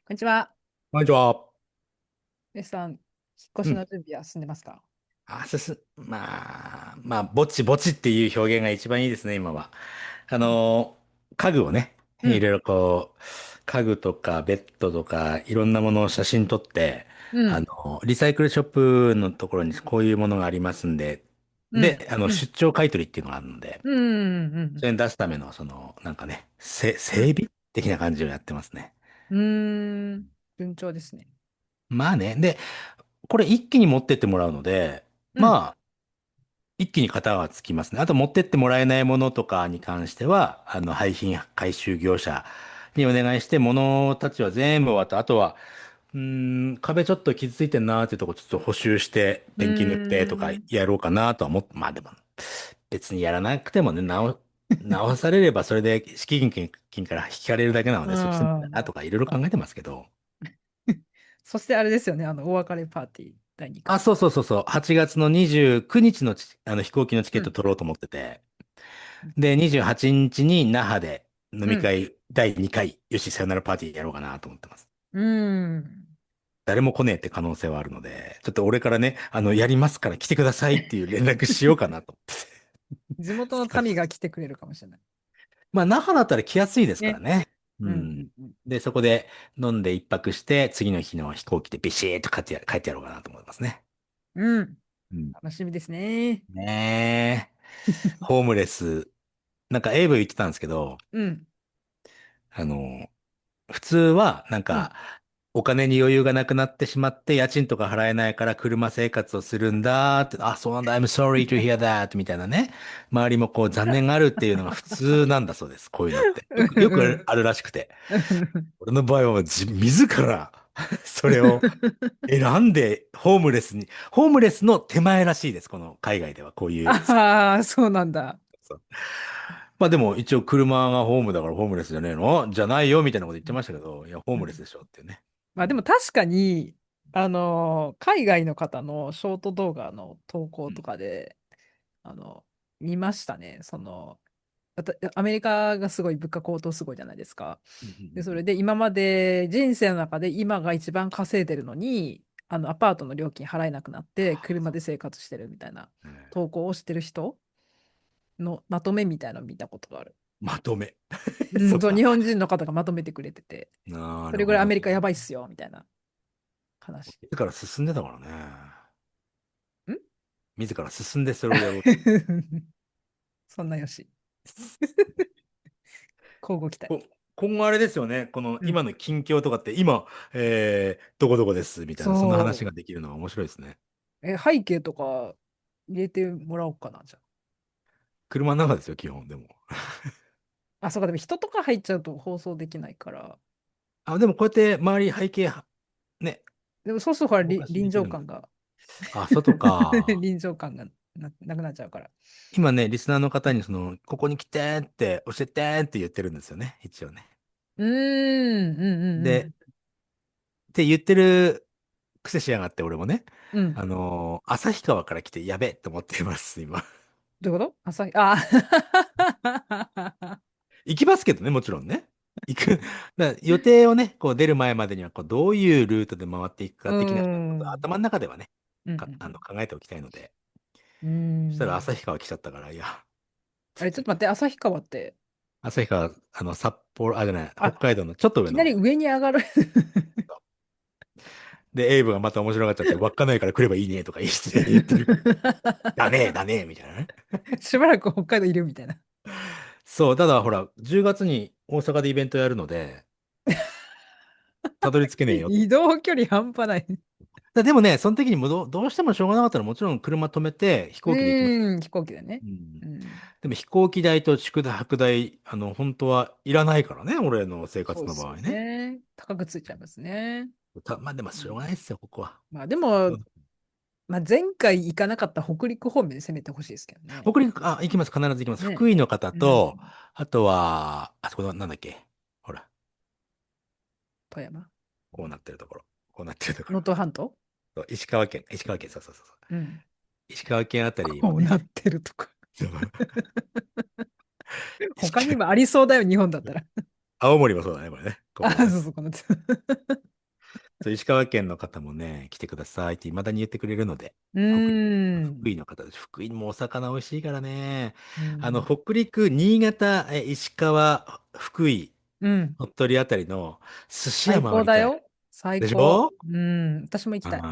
こんにちは。こんにちは。レスさん、引っ越しのうん。準備は進んでますか？ぼちぼちっていう表現が一番いいですね、今は。家具をね、うん、いろいろ家具とかベッドとか、いろんなものを写真撮って、うん、リサイクルショップのところにこういうものがありますんで、うん、で、うん、出張買い取りっていうのがあるので、うん、うん、それに出すための、整備的な感じをやってますね。うん。順調ですね。まあね。で、これ一気に持ってってもらうので、うん、まあ、一気に型はつきますね。あと持ってってもらえないものとかに関しては、廃品回収業者にお願いして、物たちは全部終わった。あとは、壁ちょっと傷ついてんなーってとこちょっと補修して、うペンキ塗ってとかん。やろうかなとは思って、まあでも、別にやらなくてもね、直されればそれで敷金から引かれるだけなのうで、そっちでもいいかなん。とかいろいろ考えてますけど。そしてあれですよね、お別れパーティー第2あ、回。そうそうそうそう。8月の29日の飛行機のチケットうん、取ろうと思ってて。で、28日にちに那覇で飲うん、み会第2回、よし、さよならパーティーやろうかなと思ってます。うん。誰も来ねえって可能性はあるので、ちょっと俺からね、やりますから来てくださいっていう連絡しようかなと思って。地元の民が来てくれるかもしれない。まあ、那覇だったら来やすいですからね。ね。ううん、うん、ん。うん。で、そこで飲んで一泊して、次の日の飛行機でビシーっと帰ってやろうかなと思いますね。うん。うん。楽しみですね。ねえ。ホームレス。なんかエイブ言ってたんですけど、うん、あの、普通は、うん。お金に余裕がなくなってしまって、家賃とか払えないから車生活をするんだって、あ、そうなんだ、I'm sorry to hear that みたいなね。周りもこう残念があるっていうのが普通なんだそうです。こういうのって。よくあるらしくて。俺の場合は自らそれを選んで、ホームレスの手前らしいです。この海外ではこういう。ああ、そうなんだ。そうまあでも一応車がホームだからホームレスじゃねえのじゃないよみたいなこと言ってましたけど、いや、ホーうん。ムレスでしょっていうね。まあでも確かに、海外の方のショート動画の投稿とうんかで、あの、見ましたね。アメリカがすごい物価高騰すごいじゃないですか。うんうんで、そうんれで今まで人生の中で今が一番稼いでるのに、アパートの料金払えなくなって車で生活してるみたいなうん投稿をしてる人のまとめみたいなのを見たことがある。まとめ。うん、そう、そっか。日本人の方がまとめてくれてて、それぐらいアなるほど。メリカやばいっすよ、みたいな話。自ら進んでたからね。ん。 自ら進んでそれをやろうと。そんなよし。交互期待。こ今後あれですよね。このうん。今の近況とかって、今、どこどこですみたいな、そんな話そができるのは面白いですね。う。背景とか入れてもらおうかな、じゃ車の中ですよ、基本でも。あ。あ、そうか、でも人とか入っちゃうと放送できないから。あ、でもこうやって周り背景ね、でもそうするとほら、動かし臨できるんで。場感が あ、外か。臨場感がなくなっちゃうから。今ね、リスナーの方にここに来てって教えてって言ってるんですよね、一応ね。うーん、うんうんうで、ん。って言ってる癖しやがって俺もね、うん。旭川から来てやべえと思っています、今。どういうこと朝日、あ行きますけどね、もちろんね。行く。だから予定をね、こう出る前までにはどういうルートで回っていくうーか的なことをん。頭の中ではね、うん考えておきたいので。うんうそしたらん。旭川来ちゃったから、いや、あれ、ちょっと待って、旭川って、旭川、札幌、あ、じゃない、北あ、海道のちょっといきなり上の。上に上がる。 で、エイブがまた面白がっちゃって、稚内から来ればいいねとか言ってる。だねだねみたいなね。しばらく北海道いるみたいな。そう、ただほら、10月に大阪でイベントやるので、たどり着けねえよと。移動距離半端ない。でもね、その時にもどうしてもしょうがなかったらもちろん車止めて飛う行機で行きますよ。ーん、飛行機でね。うん。うん。でも飛行機代と宿泊代、本当はいらないからね、俺の生活そうですよの場合ね。ね。高くついちゃいますね。まあでもしょううん。がないですよ、ここは。まあでも、うんまあ、前回行かなかった北陸方面で攻めてほしいですけどね。北陸、あ、行きます、必ず行きます。ね。福井の方うと、ん。あとは、あそこの、なんだっけ、ほら、富山。こうなってるところ。こうなってるところ。能登半島。そう石川県、そうそうそうそう。うん。石川県あたりもね、こうなってるとか。そう石川他にもありそうだよ、日本だったら。青森もそうだね、これね。こあ、こね。そうそう、こうなってる。そう、石川県の方もね、来てくださいって未だに言ってくれるので、う北陸、ーん。福井の方です。福井もお魚美味しいからね。うん。北陸、新潟、石川、福井、うん。鳥取あたりの寿司屋最回りたい。高だよ。最高。でしょ？うん。私も行きあたい。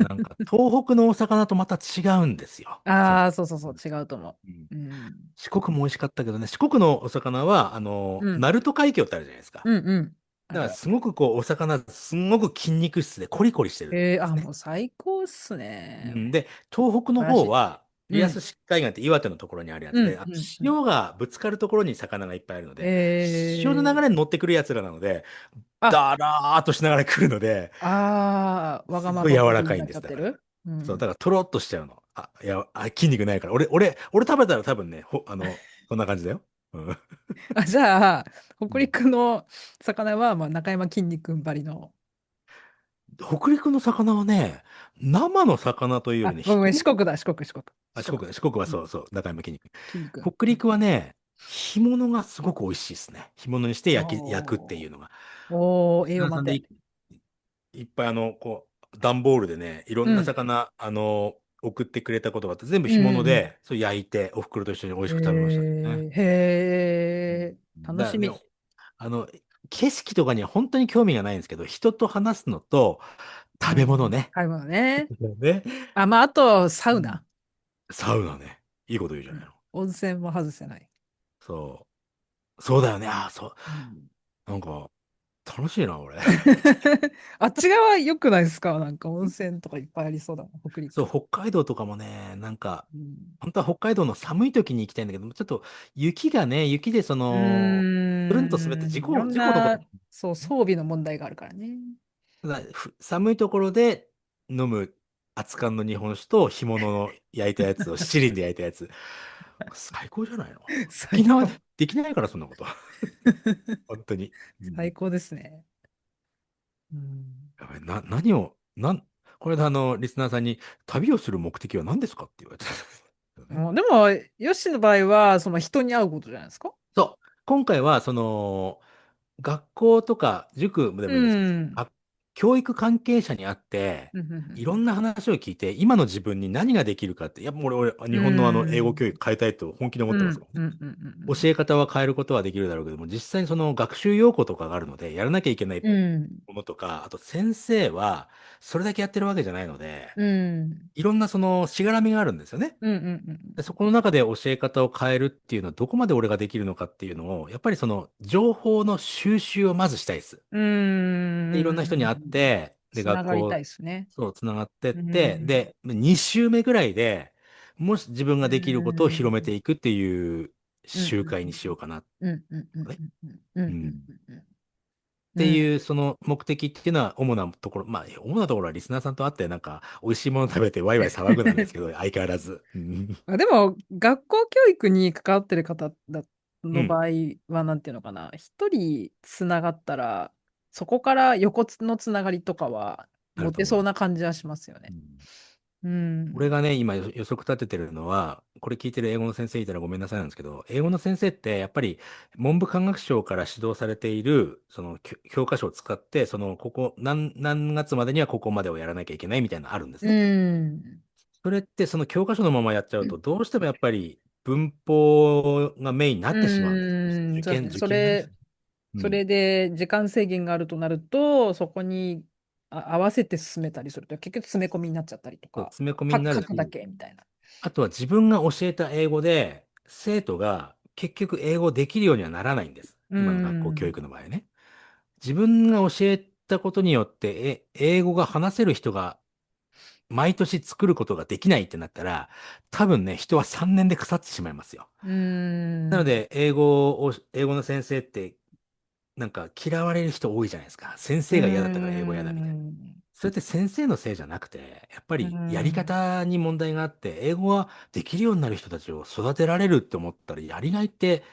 なんか東北のお魚とまた違うんですよ。ああ、そうそうそう、違うと思うん、う。うん。四国も美味しかったけどね、四国のお魚は、うん。鳴門海峡ってあるじゃないですか。うんうん。あだからるある。すごくこう、お魚、すんごく筋肉質でコリコリしてるんですね。もう最高っすね。うん、で、東北の素晴らしい。方は、リアスうん。式海岸って岩手のところにあるやつで、うんうんうん。潮がぶつかるところに魚がいっぱいあるので、潮の流れえー、に乗ってくるやつらなので、あ、だらーっとしながら来るので、わがますごい柔まボディになっらかいんです、だから。ちゃってる。うそう、ん。だからとろっとしちゃうの。筋肉ないから。俺食べたら多分ね、こんな感じだよ。うん。あ、じゃあ、北うん。陸の魚は、まあ、中山きんに君ばりの。北陸の魚はね、生の魚というよりあ、ね、ごめん、干物、四国。四国はうん。そうそう、中山筋肉。きんに君。北陸はね、干物がすごく美味しいですね。干物にして焼くっておー、いうのが。おー、栄養満点。リスナーさんでいっぱい段ボールでね、いろんなうん。魚、送ってくれたことがあって、全部干物うん。で、そう焼いて、お袋と一緒に美味しく食べましたね。へー、楽しね、み。あの、景色とかには本当に興味がないんですけど、人と話すのと食べうん。物ね。買い物ね。ね。あ、まあ、あと、サうん。ウナ。サウナね。いいこと言うじゃうん。ないの。温泉も外せない。そう。そうだよね。そう。うん。なんか、楽しいな、俺。あっち側良くないですか？なんか温泉とかいっぱいありそうだもん、北そう、陸。北海道とかもね、なんか、うん。本当は北海道の寒い時に行きたいんだけど、ちょっと雪でうつるんと滑っていろん事故のことな、もそう、ね。装備の問題があるからね。ただ寒いところで飲む熱燗の日本酒と干物の焼いたやつを七輪で焼いたやつ。最高じゃないの？沖縄で最高。できないから、そんなこと。本当に。うん。最高ですね。うん。やばい、何を、これでリスナーさんに、旅をする目的は何ですかって言われてたんですよね。でも、ヨッシーの場合は、その人に会うことじゃないですか？そう。今回は、学校とか塾でうもいいんですけど、ん。教育関係者に会って、うん、いろんな話を聞いて、今の自分に何ができるかって、やっぱう日本の英語ん。教育変えたいと本気で思うん。ってますからね。うん。うん。教え方は変えることはできるだろうけども、実際にその学習要項とかがあるので、やらなきゃいけないうん。ものとか、あと先生はそれだけやってるわけじゃないので、うん。いろんなそのしがらみがあるんですよね。うん。うん。うん。でそこの中で教え方を変えるっていうのはどこまで俺ができるのかっていうのを、やっぱりその情報の収集をまずしたいです。うで、いろんん。な人に会って、で、つながりたい学校、ですね。そう、つながってっうて、ん。で、2週目ぐらいでもし自分うができることを広めてん。いくっていううん。集会にしようかな。うん。うん。うん。ね。うん。うん。うん。うん。っうん。うん。ていう、その目的っていうのは、主なところ、まあ、主なところはリスナーさんと会って、なんか、美味しいもの食べてワイワイ騒ぐなんですけど、相変わらず。うん。あ、でも、学校教育に関わってる方のうん。場合は、なんていうのかな、一人つながったら、そこから横のつながりとかは、ある持てと思います。そうな感じはしますよね。うん。うん。俺がね、今予測立ててるのは、これ聞いてる英語の先生いたらごめんなさいなんですけど、英語の先生ってやっぱり文部科学省から指導されている、その教科書を使って、何月までにはここまでをやらなきゃいけないみたいなのあるんですうね。ん。それってその教科書のままやっちゃうと、どうしてもやっぱり文法がメインになってしまうんですよ。うん。そうですね。受験になるし。うん。それで時間制限があるとなると、そこに合わせて進めたりすると、結局詰め込みになっちゃったりとそう、か、詰め込みになるし、書くだけみたいな。あとは自分が教えた英語で、生徒が結局英語できるようにはならないんです。う今の学校教ん。育の場合ね。自分が教えたことによって、英語が話せる人が毎年作ることができないってなったら、多分ね、人は3年で腐ってしまいますよ。うん。なので、英語の先生って、なんか嫌われる人多いじゃないですか。先う生が嫌だったから英語嫌だみたいな。ん。それって先生のせいじゃなくて、やっぱうりやりん。方に問題があって、英語ができるようになる人たちを育てられるって思ったら、やりがいって、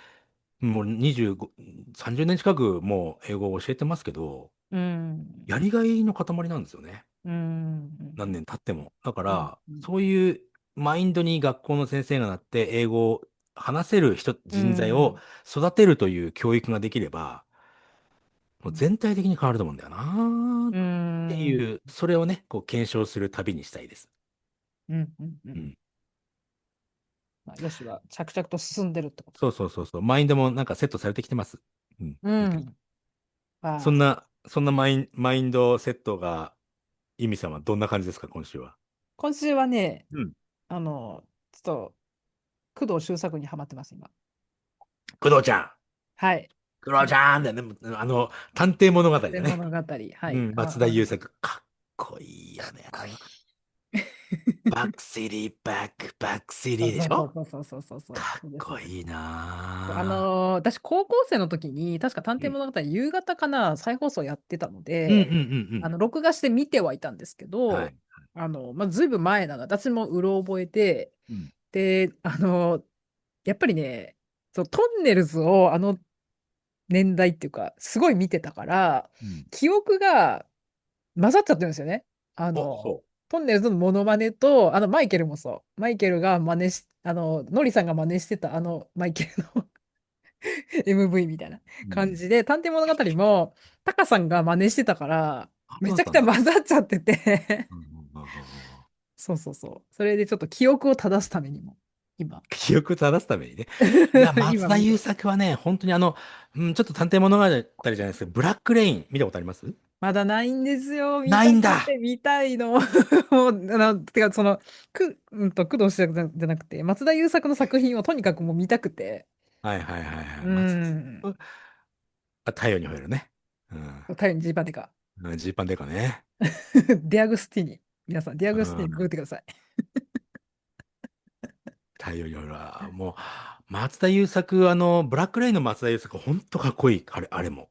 もう25、30年近くもう英語を教えてますけど、うん。やりがいの塊なんですよね。うん。何年経っても。だかうん。ら、そういうマインドに学校の先生がなって、英語を話せるう人材をん。育てるという教育ができれば、もう全体的に変わると思うんだよな。てん。いう、それをね、こう検証する旅にしたいです。うん。うん。うん。うん。まあ、よしは着々と進んでるってことそうで。そうそうそう。マインドもなんかセットされてきてます。うん。いい感じ。うん。ああ、そんなマインドセットが、イミさんはどんな感じですか、今週は。今週はね、うん。ちょっと、工藤周作にハマってます、今。工藤ちゃん。はい。工藤ちゃんだよね。探偵物語だで、ね。物語。はい。うん。松田優作。かっこいいよね。バックシティ、バックシテそうィでしょ？そうそうそうそうそう。かっそうです、そうです。こいいな私、高校生の時に、確か探ぁ。うん。偵物語、夕方かな、再放送やってたので、うんうんうんうん。録画して見てはいたんですけど、はい。まあ、ずいぶん前なの、私もうろ覚えて、うん。で、やっぱりね、そう、トンネルズを年代っていうか、すごい見てたから、うん。記憶が混ざっちゃってるんですよね。お、そトンネルズのモノマネと、マイケルもそう。マイケルが真似し、ノリさんが真似してたマイケルのMV みたいなう。うん。感じで、探偵物語も、タカさんが真似してたから、あ、そめちゃくちゃうだったんだ。混ざっちゃってて うんうんうんうんうん。そうそうそう。それでちょっと記憶を正すためにも、今、記憶正すためにね。いや、松田優今見て。作はね、本当にうん、ちょっと探偵物語じゃないですけど、ブラックレイン見たことあります？まだないんですよ。見ないんだ。たくて見たいの。もう、てか、工藤静香じゃなくて、松田優作の作品をとにかくもう見たくて。はいはいはいはい。うーん。太陽にほえるね。うん。太陽にジーパンデカ。うん、ジーパンデカね。ディアグスティーニ。皆さん、ディアうグスティーニググっん。てください。太陽にほえるわ。もう、松田優作、ブラックレインの松田優作、ほんとかっこいい。あれも。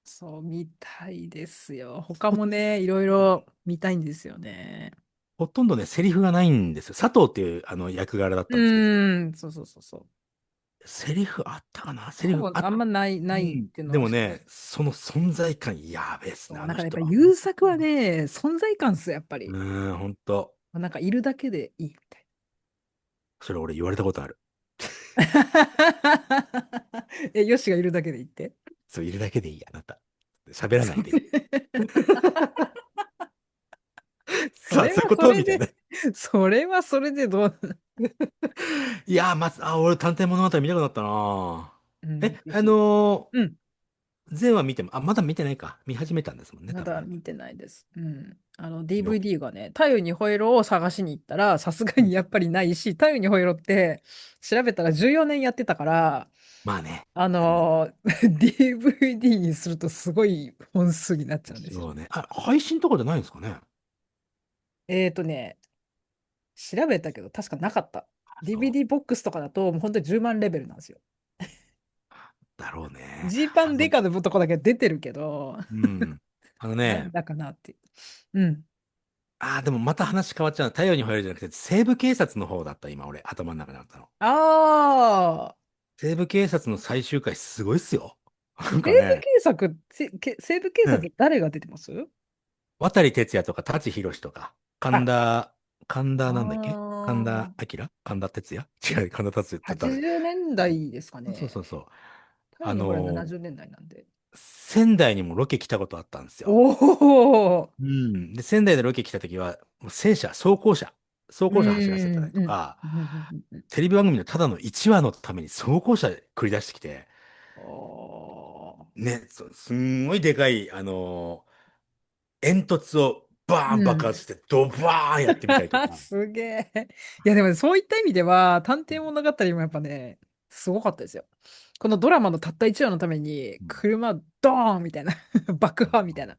そう、見たいですよ。他もね、いろいろ見たいんですよね。ほとんどね、セリフがないんですよ。佐藤っていう役柄だっうたんですけど、ーん、そうそうそうそう。セリフあったかな？セリほフあっぼあんまない、ないっうん。ていうのは知ってる。でもね、その存在感やべえっすね、そうなんかやっぱあの人は。優作はね、存在感っすよ、やっぱり。ほんと。なんかいるだけでいいみたいそれ俺言われたことある。な。ヨシがいるだけでいいって。そう、いるだけでいい、あなた。喋らなそいでいい。さあ、れそういうこはそれで、とみたいな。それはそれでどう、いやー、俺探偵物語見たくなったなー。うん、ぜひ。うん。前話見ても、まだ見てないか。見始めたんですもんね、多分ね。まだ見てないです。うん。よ。DVD がね、太陽にほえろを探しに行ったら、さすがうん。にやっぱりないし、太陽にほえろって調べたら14年やってたから、まあね。DVD にするとすごい本数になっちゃうんですよ。そうね。配信とかじゃないんですかね。ね、調べたけど確かなかった。そ DVD ボックスとかだともう本当に10万レベルなんですよ。う。だろうね。ジーパンデカのとこだけ出てるけど、うん。なんね、だかなっていう。うん。でもまた話変わっちゃう。太陽に吠えるじゃなくて、西部警察の方だった、今俺、頭の中にあったの。ああ、西部警察の最終回すごいっすよ。なん西部かね、西部警うん。察誰が出てます？渡哲也とか舘ひろしとか、あ、神田なんだっけ？神田あ明神田哲也違う、神田達也って誰？80年代ですかね。そうそうそう。太陽にほえろ70年代なんで。仙台にもロケ来たことあったんですよ。おお、うん。で、仙台でロケ来た時は、もう装う甲車走らせたん、うん、りとか、うん、うん、うん。テレビ番組のただの1話のために装甲車繰り出してきて、おー、ね、すんごいでかい、煙突をバーンうん。爆発して、ドバーンやってみたりとか。すげえ。いや、でもねそういった意味では、探偵物語もやっぱね、すごかったですよ。このドラマのたった1話のために、うん。車ドーンみたいな爆破みたいな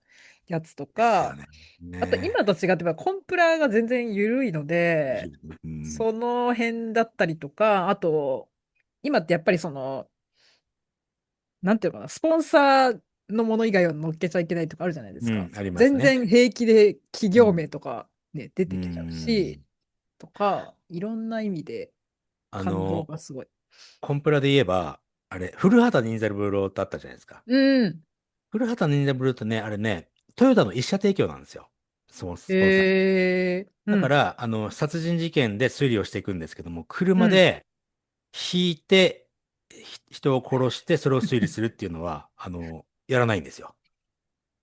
やつとか、ですよね。あとね今と違ってコンプラが全然緩いのえ。で、うん。その辺だったりとか、あと、今ってやっぱりなんていうのかな、スポンサーのもの以外は乗っけちゃいけないとかあるじゃないですか。うん、あります全ね。然平気で企業うん。名とかね、出うてきちゃうし、ん。とか、いろんな意味で感動あの、がすごい。コンプラで言えば、あれ、古畑任三郎ってあったじゃないですか。うん。古畑任三郎ってね、あれね、トヨタの一社提供なんですよ。スポンサー。うん。だから、殺人事件で推理をしていくんですけども、うん。車で引いて、人を殺して、それを推理するっていうのは、やらないんですよ。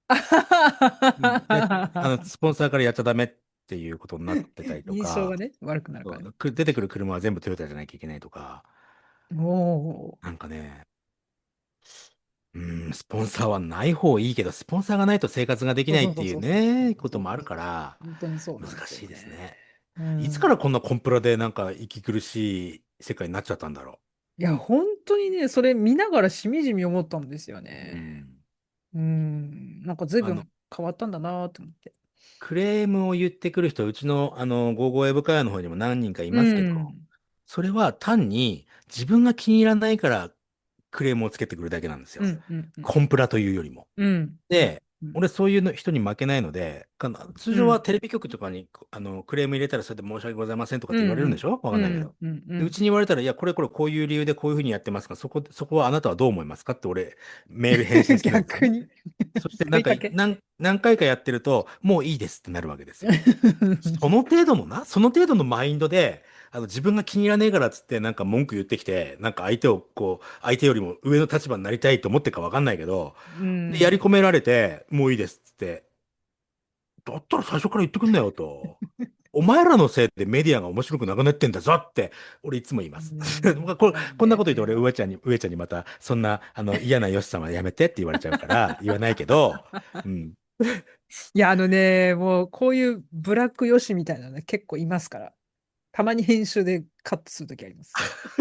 あはははうん。で、はスポンサーからやっちゃダメっていうことになってたりとか、印象がね、悪くなるからね。そう出てくる車は全部トヨタじゃなきゃいけないとか、おー。なんかね、スポンサーはない方いいけど、スポンサーがないと生活ができそうないっていうそうそうそうそうね、そうそうこともあるから、本当にそうなんですよ難しいですね。ね。ういつからん。こんなコンプラでなんか息苦しい世界になっちゃったんだろいや、本当にね、それ見ながらしみじみ思ったんですよう。ね。うん。なんか随あの、分変わったんだなと思って。クレームを言ってくる人、うちの、ゴーゴーエブ会の方にも何人かいうますけど、ん。それは単に自分が気に入らないからクレームをつけてくるだけなんですよ。うん、うん、うん。コンプラというよりも。うん、うん、で、うん。俺そういうの人に負けないので、通うん、常はテレビ局とかにクレーム入れたらそれで申し訳ございませんとかって言われるんでうん、しょわかうん、んないけど。うん、うで、うちん。に言われたら、いや、こういう理由でこういうふうにやってますが、そこはあなたはどう思いますかって俺、メール返信するんですよね。逆にそしてなんか、問いかけ。何回かやってると、もういいですってなるわけですよ。その程度のマインドで、自分が気に入らねえからっつって、なんか文句言ってきて、なんか相手よりも上の立場になりたいと思ってるかわかんないけど、うで、やりん。込められて、もういいですっつって、だったら最初から言ってくんなよと。お前らのせいでメディアが面白くなくなってんだぞって、俺いつも言いまうす。ん、そうこんなこと言うと俺、ね。上ちゃんにまた、そんな、嫌なよしさまやめてって言われちゃうから、言わないけど、うん。いや、もうこういうブラックよしみたいなのね、結構いますから。たまに編集でカットするときあります。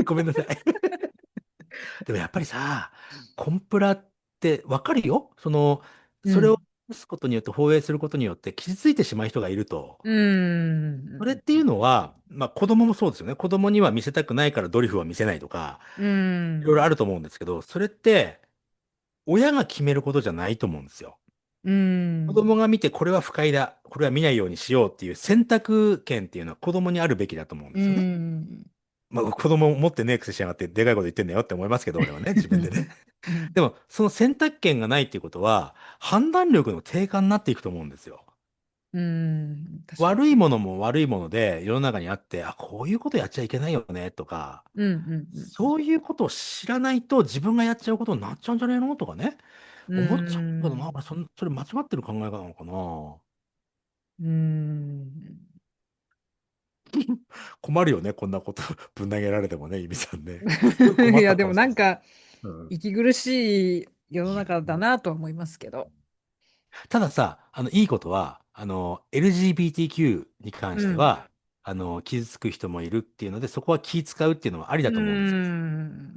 ごめんなさい。でもやっぱりさ、コンプラってわかるよ。それをうん。出すことによって、放映することによって傷ついてしまう人がいると。うん。それっていうのは、まあ子供もそうですよね。子供には見せたくないからドリフは見せないとか、うん。いろいろあると思うんですけど、それって親が決めることじゃないと思うんですよ。う子ん。供が見てこれは不快だ、これは見ないようにしようっていう選択権っていうのは子供にあるべきだと思うんでうすよね。ん。まあ子供持ってねえくせしやがってでかいこと言ってんだよって思いますけど、俺はね、自分でね。うん。でも、その選択権がないっていうことは、判断力の低下になっていくと思うんですよ。うん。確かに。悪いものも悪いもので世の中にあって、あ、こういうことやっちゃいけないよねとか、うん。うん。そういうことを知らないと自分がやっちゃうことになっちゃうんじゃないのとかね。う思っちゃうけどな、ん。それ間違ってる考え方なのかな。うん。困るよね、こんなことぶん投げられてもね、イミさんね。すごい困いや、ったでも顔してる。なんか、うん。息苦しい世のいや、中だなとは思いますけど。たださ、いいことは、LGBTQ に関うん。しては、傷つく人もいるっていうので、そこは気使うっていうのはありうだと思うんですよ。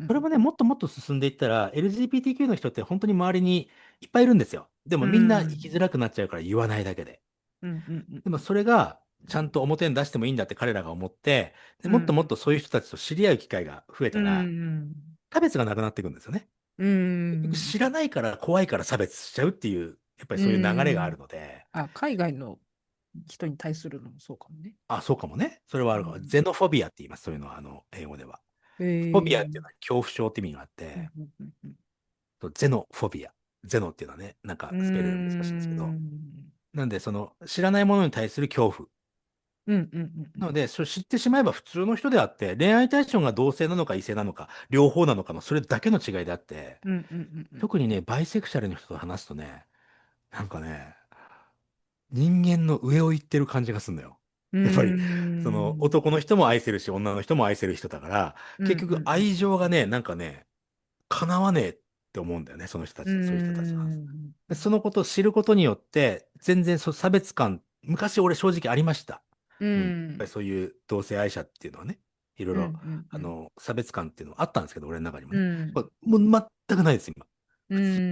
それん。もね、もっともっと進んでいったら、LGBTQ の人って本当に周りにいっぱいいるんですよ。でもうみんな生きづん。らくなっちゃうから言わないだけで。うん。うん。でもそれが、ちゃんと表に出してもいいんだって彼らが思って、で、もっともっうん。とそういう人たちと知り合う機会が増えうたら、ん。差別がなくなっていくんですよね。う結局ん。知らないから怖いから差別しちゃうっていう、やっぱりうそういう流れがあん。るので、あ、海外の人に対するのもそうかもね。あ、そうかもね。それはあるかも。うん。ゼノフォビアって言います。そういうのは、英語では。フォビアっていうのはええ恐怖症って意味があって、うん。うん。ゼノフォビア。ゼノっていうのはね、なんうかスペル難しいんですけど、ん。なんで、知らないものに対する恐怖。うん。うん。うん。なので、それ知ってしまえば普通の人であって、恋愛対象が同性なのか異性なのか、両方なのかの、それだけの違いであって、うん。うん。うん。特にね、バイセクシャルの人と話すとね、なんかね、人間の上を行ってる感じがするのよ。うやっぱり、ん。男の人も愛せるし、女の人も愛せる人だから、うん。結局うん。愛情がね、なんかね、叶わねえって思うんだよね、その人たうちと、そういう人たちは。ん。でそのことを知ることによって、全然差別感、昔俺正直ありました。ううん。やっぱりん。そういう同性愛者っていうのはね、いろいうん。うろ、ん。うん。差別感っていうのはあったんですけど、俺の中にもうね。ん。もう全くないです、今。う普通。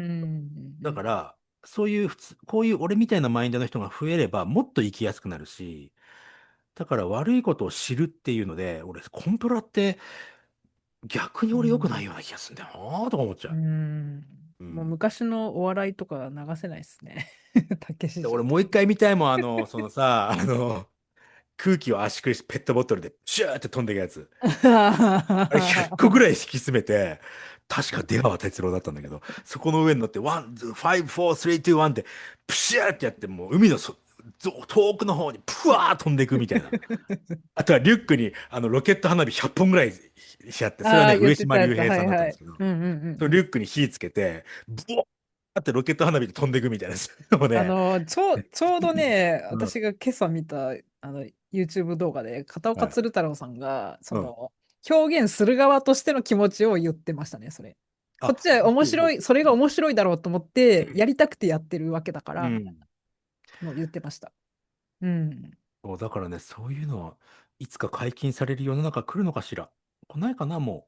だかん。ら、そういうこういう俺みたいなマインドの人が増えれば、もっと生きやすくなるし、だから悪いことを知るっていうので、俺、コンプラって逆にう俺良くないん。ような気がするんだよなとか思っちゃうん。う。うもうん。昔のお笑いとか流せないですね。たけしで、城とか。俺もう一回見たいもん、そのさ、空気を圧縮してペットボトルでシューって飛んでいくやつ。あれ100個ぐらい引き詰めて、確か出川哲朗だったんだけど、そこの上に乗って、ワン、ファイブ、フォー、スリー、ツー、ワンって、プシューってやって、もう海の遠くの方にプワー飛んでいくみたいな。あとはリュックにロケット花火100本ぐらいしちゃって、それはああ、ね、言っ上てたやつ。島竜兵さんはいはい。だったんですけど、うんうんうんうん。そのリュックに火つけて、ブワーあってロケット花火で飛んでいくみたいな。もうね。ちょうどね、うん。私が今朝見た、YouTube 動画で、片岡はい。鶴太郎さんが、うん。表現する側としての気持ちを言ってましたね、それ。こっちはあ、ほうほう。それが面白いだろうと思って、やりたくてやってるわけだから、みたいうん。なのを言ってました。うん。そうだからね、そういうのはいつか解禁される世の中来るのかしら。来ないかな、も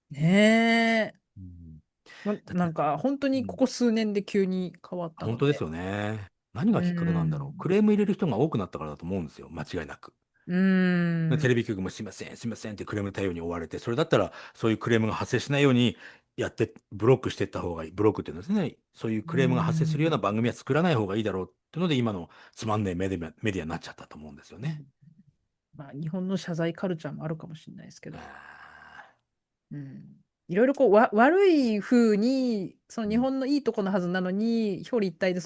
ねえ。う。うん、だって、なんか、本当にこうん、こ数年で急に変わったので。本当ですよね。何うがきっかけなんだろう。クん。レーム入れる人が多くなったからだと思うんですよ。間違いなく。うん。テレビ局もすいません、すいませんってクレーム対応に追われて、それだったらそういうクレームが発生しないようにやって、ブロックしていった方がいい。ブロックっていうのはですね、そういううクレームが発生するようなん。番組は作らない方がいいだろうっていうので、今のつまんねえメディアになっちゃったと思うんですよね。まあ、日本の謝罪カルチャーもあるかもしれないですけあど。ーうん。いろいろ悪い風に、その日うん、本のいいとこのはずなのに、表裏一体で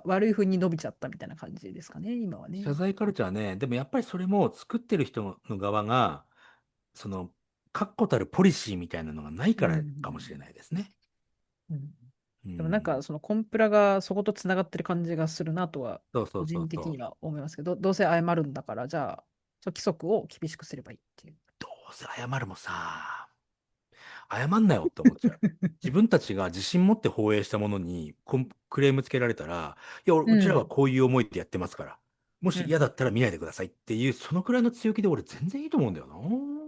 悪い風に伸びちゃったみたいな感じですかね、今はね。謝罪カルチャーね、でもやっぱりそれも作ってる人の側が、その、確固たるポリシーみたいなのがないうからかもしれん。ないですね。うん。うでもなんか、ん。そのコンプラがそことつながってる感じがするなとは、そうそうそ個人うそう。的には思いますけど、どうせ謝るんだから、じゃあ、規則を厳しくすればいいっていう。どうせ謝るもさ、謝んなよって思っちゃう。自分たちが自信持って放映したものにクレームつけられたら、いや、うちらはうん。こういう思いでやってますから、もし嫌だうん。ったら見ないでくださいっていう、そのくらいの強気で俺全然いいと思うんだよな。う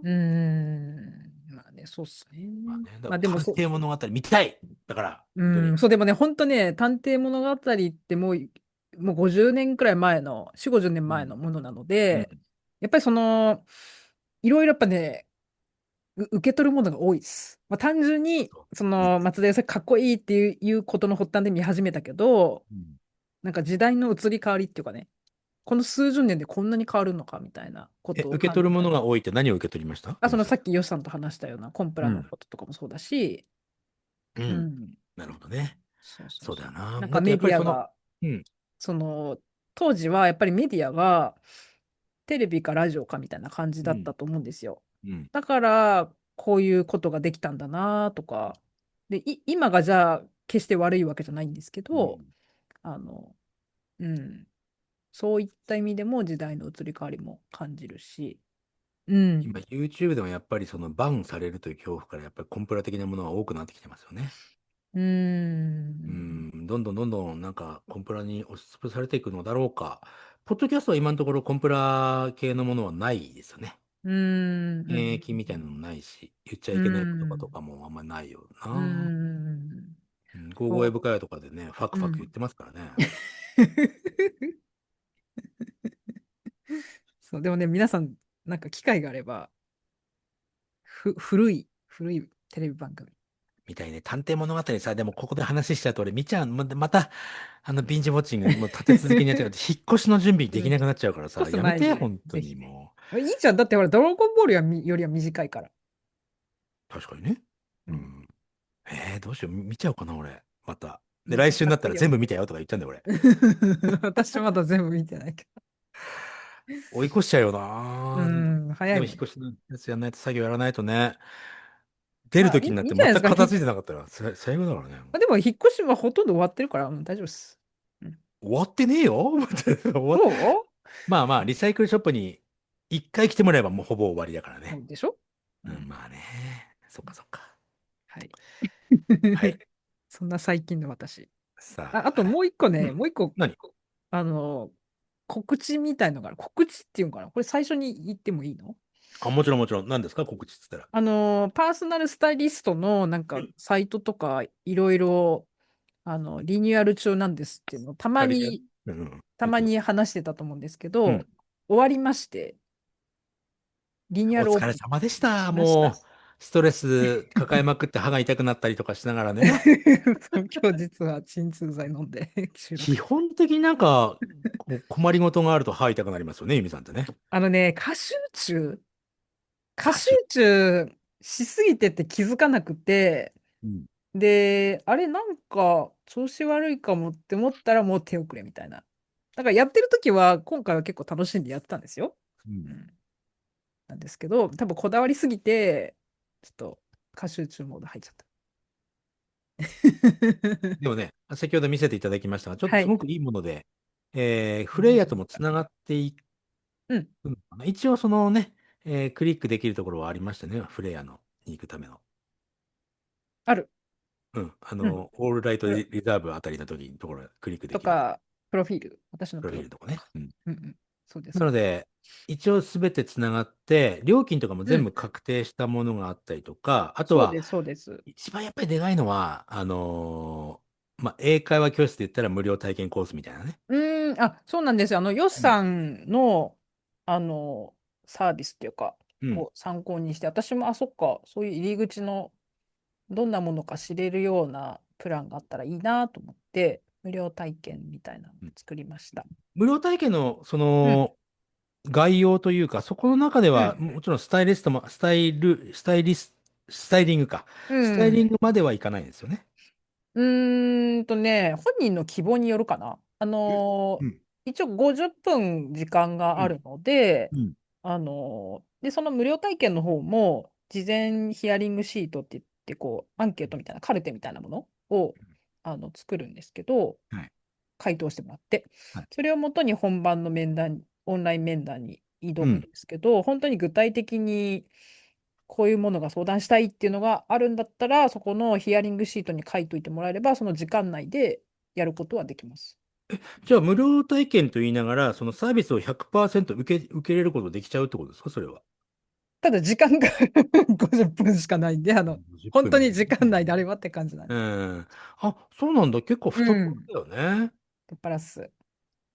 ーん。まあね、そうっすね。まあね、だから探まあでも偵物語見たいだから、本当に。そう、でもね、本当ね、探偵物語ってもう50年くらい前の、4、50年前うん。のものなので、うん。やっぱりいろいろやっぱね、受け取るものが多いです。まあ、単純に、そう。いいですね。松田優作かっこいいっていうことの発端で見始めたけど、うん。なんか時代の移り変わりっていうかね、この数十年でこんなに変わるのかみたいなことを受け取るもの感じたり。が多いって何を受け取りましたそのゆみさん。さっきヨシさんと話したようなコンプラのうん。こととかもそうだし、うん。うん。なるほどね。そうそうそうだそう。よな。だってやなんかメっぱりその、ディアが、うん。その、当時はやっぱりメディアがテレビかラジオかみたいな感じうん。だったと思うんですよ。うん。だから、こういうことができたんだなとか、で、今がじゃあ決して悪いわけじゃないんですけど、うん。あの、うん、そういった意味でも時代の移り変わりも感じるし、う今、ん、YouTube でもやっぱりそのバンされるという恐怖からやっぱりコンプラ的なものが多くなってきてますよね。ううん、ん、どんどんどんどんなんかコンプラに押しつぶされていくのだろうか。ポッドキャストは今のところコンプラ系のものはないですよね。うん、うん、検疫みたいなのもないし、言っちゃういけないこととん、かもあんまないような。ん、うん、ゴーゴーエブそ会とかでね、ファクう、うん。ファク言ってますからね。そう、でもね、皆さん、なんか機会があれば、古いテレビ番組。みたいね。探偵物語さ、でもここで話しちゃうと俺見ちゃう。また、ビンジウォッチング、もう立て続けにやっちゃう。引っ越しの準備できなくなっちゃうからさ、コスやめて、前に、本当ぜひね。にもいいじゃん。だってほら、ドラゴンボールよりは短いから。う。確かにね。うん。うん。どうしよう。見ちゃおうかな、俺。また。で、見て、来週になったらかっこいいよ。全部見たよとか言っちゃうんだよ、俺。私まだ全部見てないけ追い越しちゃうよど。うな。ん、早でも、いね。引っ越しのやつやんないと、作業やらないとね。出るまあ、時になって全くいいんじゃないですか。片付いてなかったら、最後だからね。でも、引っ越しはほとんど終わってるから、大丈夫です。うん、終わってねえよ。そまあまあ、リサイクルショップに一回来てもらえばもうほぼ終わりだからね。うでしょ？ううん、ん。まあね。そっかそっか。はい。はい。そんな最近の私。あとさあ、もう一個ね、うん。もう一個、何あの、告知みたいのがある。告知っていうのかな、これ最初に言ってもいいの？あ、もちろんもちろん。何ですか告知っつったら。パーソナルスタイリストのなんかサイトとかいろいろ、リニューアル中なんですっていうのをカリキュラうんうん。たま言ってた。に話してたと思うんですけうん。ど、終わりまして、リニューお疲れアルオープン様でした。しました。もう、ストレス抱えまくって歯が痛くなったりとかしながらね。そう今日実は鎮痛剤飲んで収録。基本的になんか、こう困りごとがあると歯痛くなりますよね、ユミさんってね。過集歌手。中しすぎてて気づかなくて、うん。で、あれなんか調子悪いかもって思ったらもう手遅れみたいな。だからやってる時は今回は結構楽しんでやってたんですよ。うん。うん。なんですけど、多分こだわりすぎて、ちょっと過集中モード入っちゃった。でもね、先ほど見せていただきましたが、ちょっとはい。すごくいいもので、フレイヤともつながっていうん。くのかな。一応そのね、クリックできるところはありましたね。フレイヤのに行くための。ある。うん。うん。オールライトある。リザーブあたりの時のところクリックできるとか、プロフィール。私のプロプロフィール。フィールとかね。うん。うんうん。そうです、そうです。なので、一応すべてつながって、料金とかもうん。全部確定したものがあったりとか、あとは、そうです、そうです。一番やっぱりでかいのは、まあ、英会話教室で言ったら無料体験コースみたいなね。そうなんですよ。ヨシうん。さんの、あの、サービスっていうか、うん。を参考にして、私も、あ、そっか、そういう入り口の、どんなものか知れるようなプランがあったらいいなと思って、無料体験みたいなのをうん。作りました。無料体験のそうん、の概要というか、そこの中では、うん、もちろんスタイリストも、スタイリングか。うスタイリンん。グまではいかないんですよね。本人の希望によるかな。うん。一応50分時間がうん。あるので、うん。その無料体験の方も、事前ヒアリングシートって言って、こう、アンケートみたいな、カルテみたいなものを、作るんですけど、はい。回答してもらって、はい。それをもとに本番のオンライン面談に挑うん。むんですけど、本当に具体的にこういうものが相談したいっていうのがあるんだったら、そこのヒアリングシートに書いといてもらえれば、その時間内でやることはできます。じゃあ、無料体験と言いながら、そのサービスを100%受け入れることできちゃうってことですか、それは。ただ時間が50分しかないんで、50本当に分ね。時間内であればって感じなんうです。ん。あ、そうなんだ。結構う懐ん。だよね。プラス。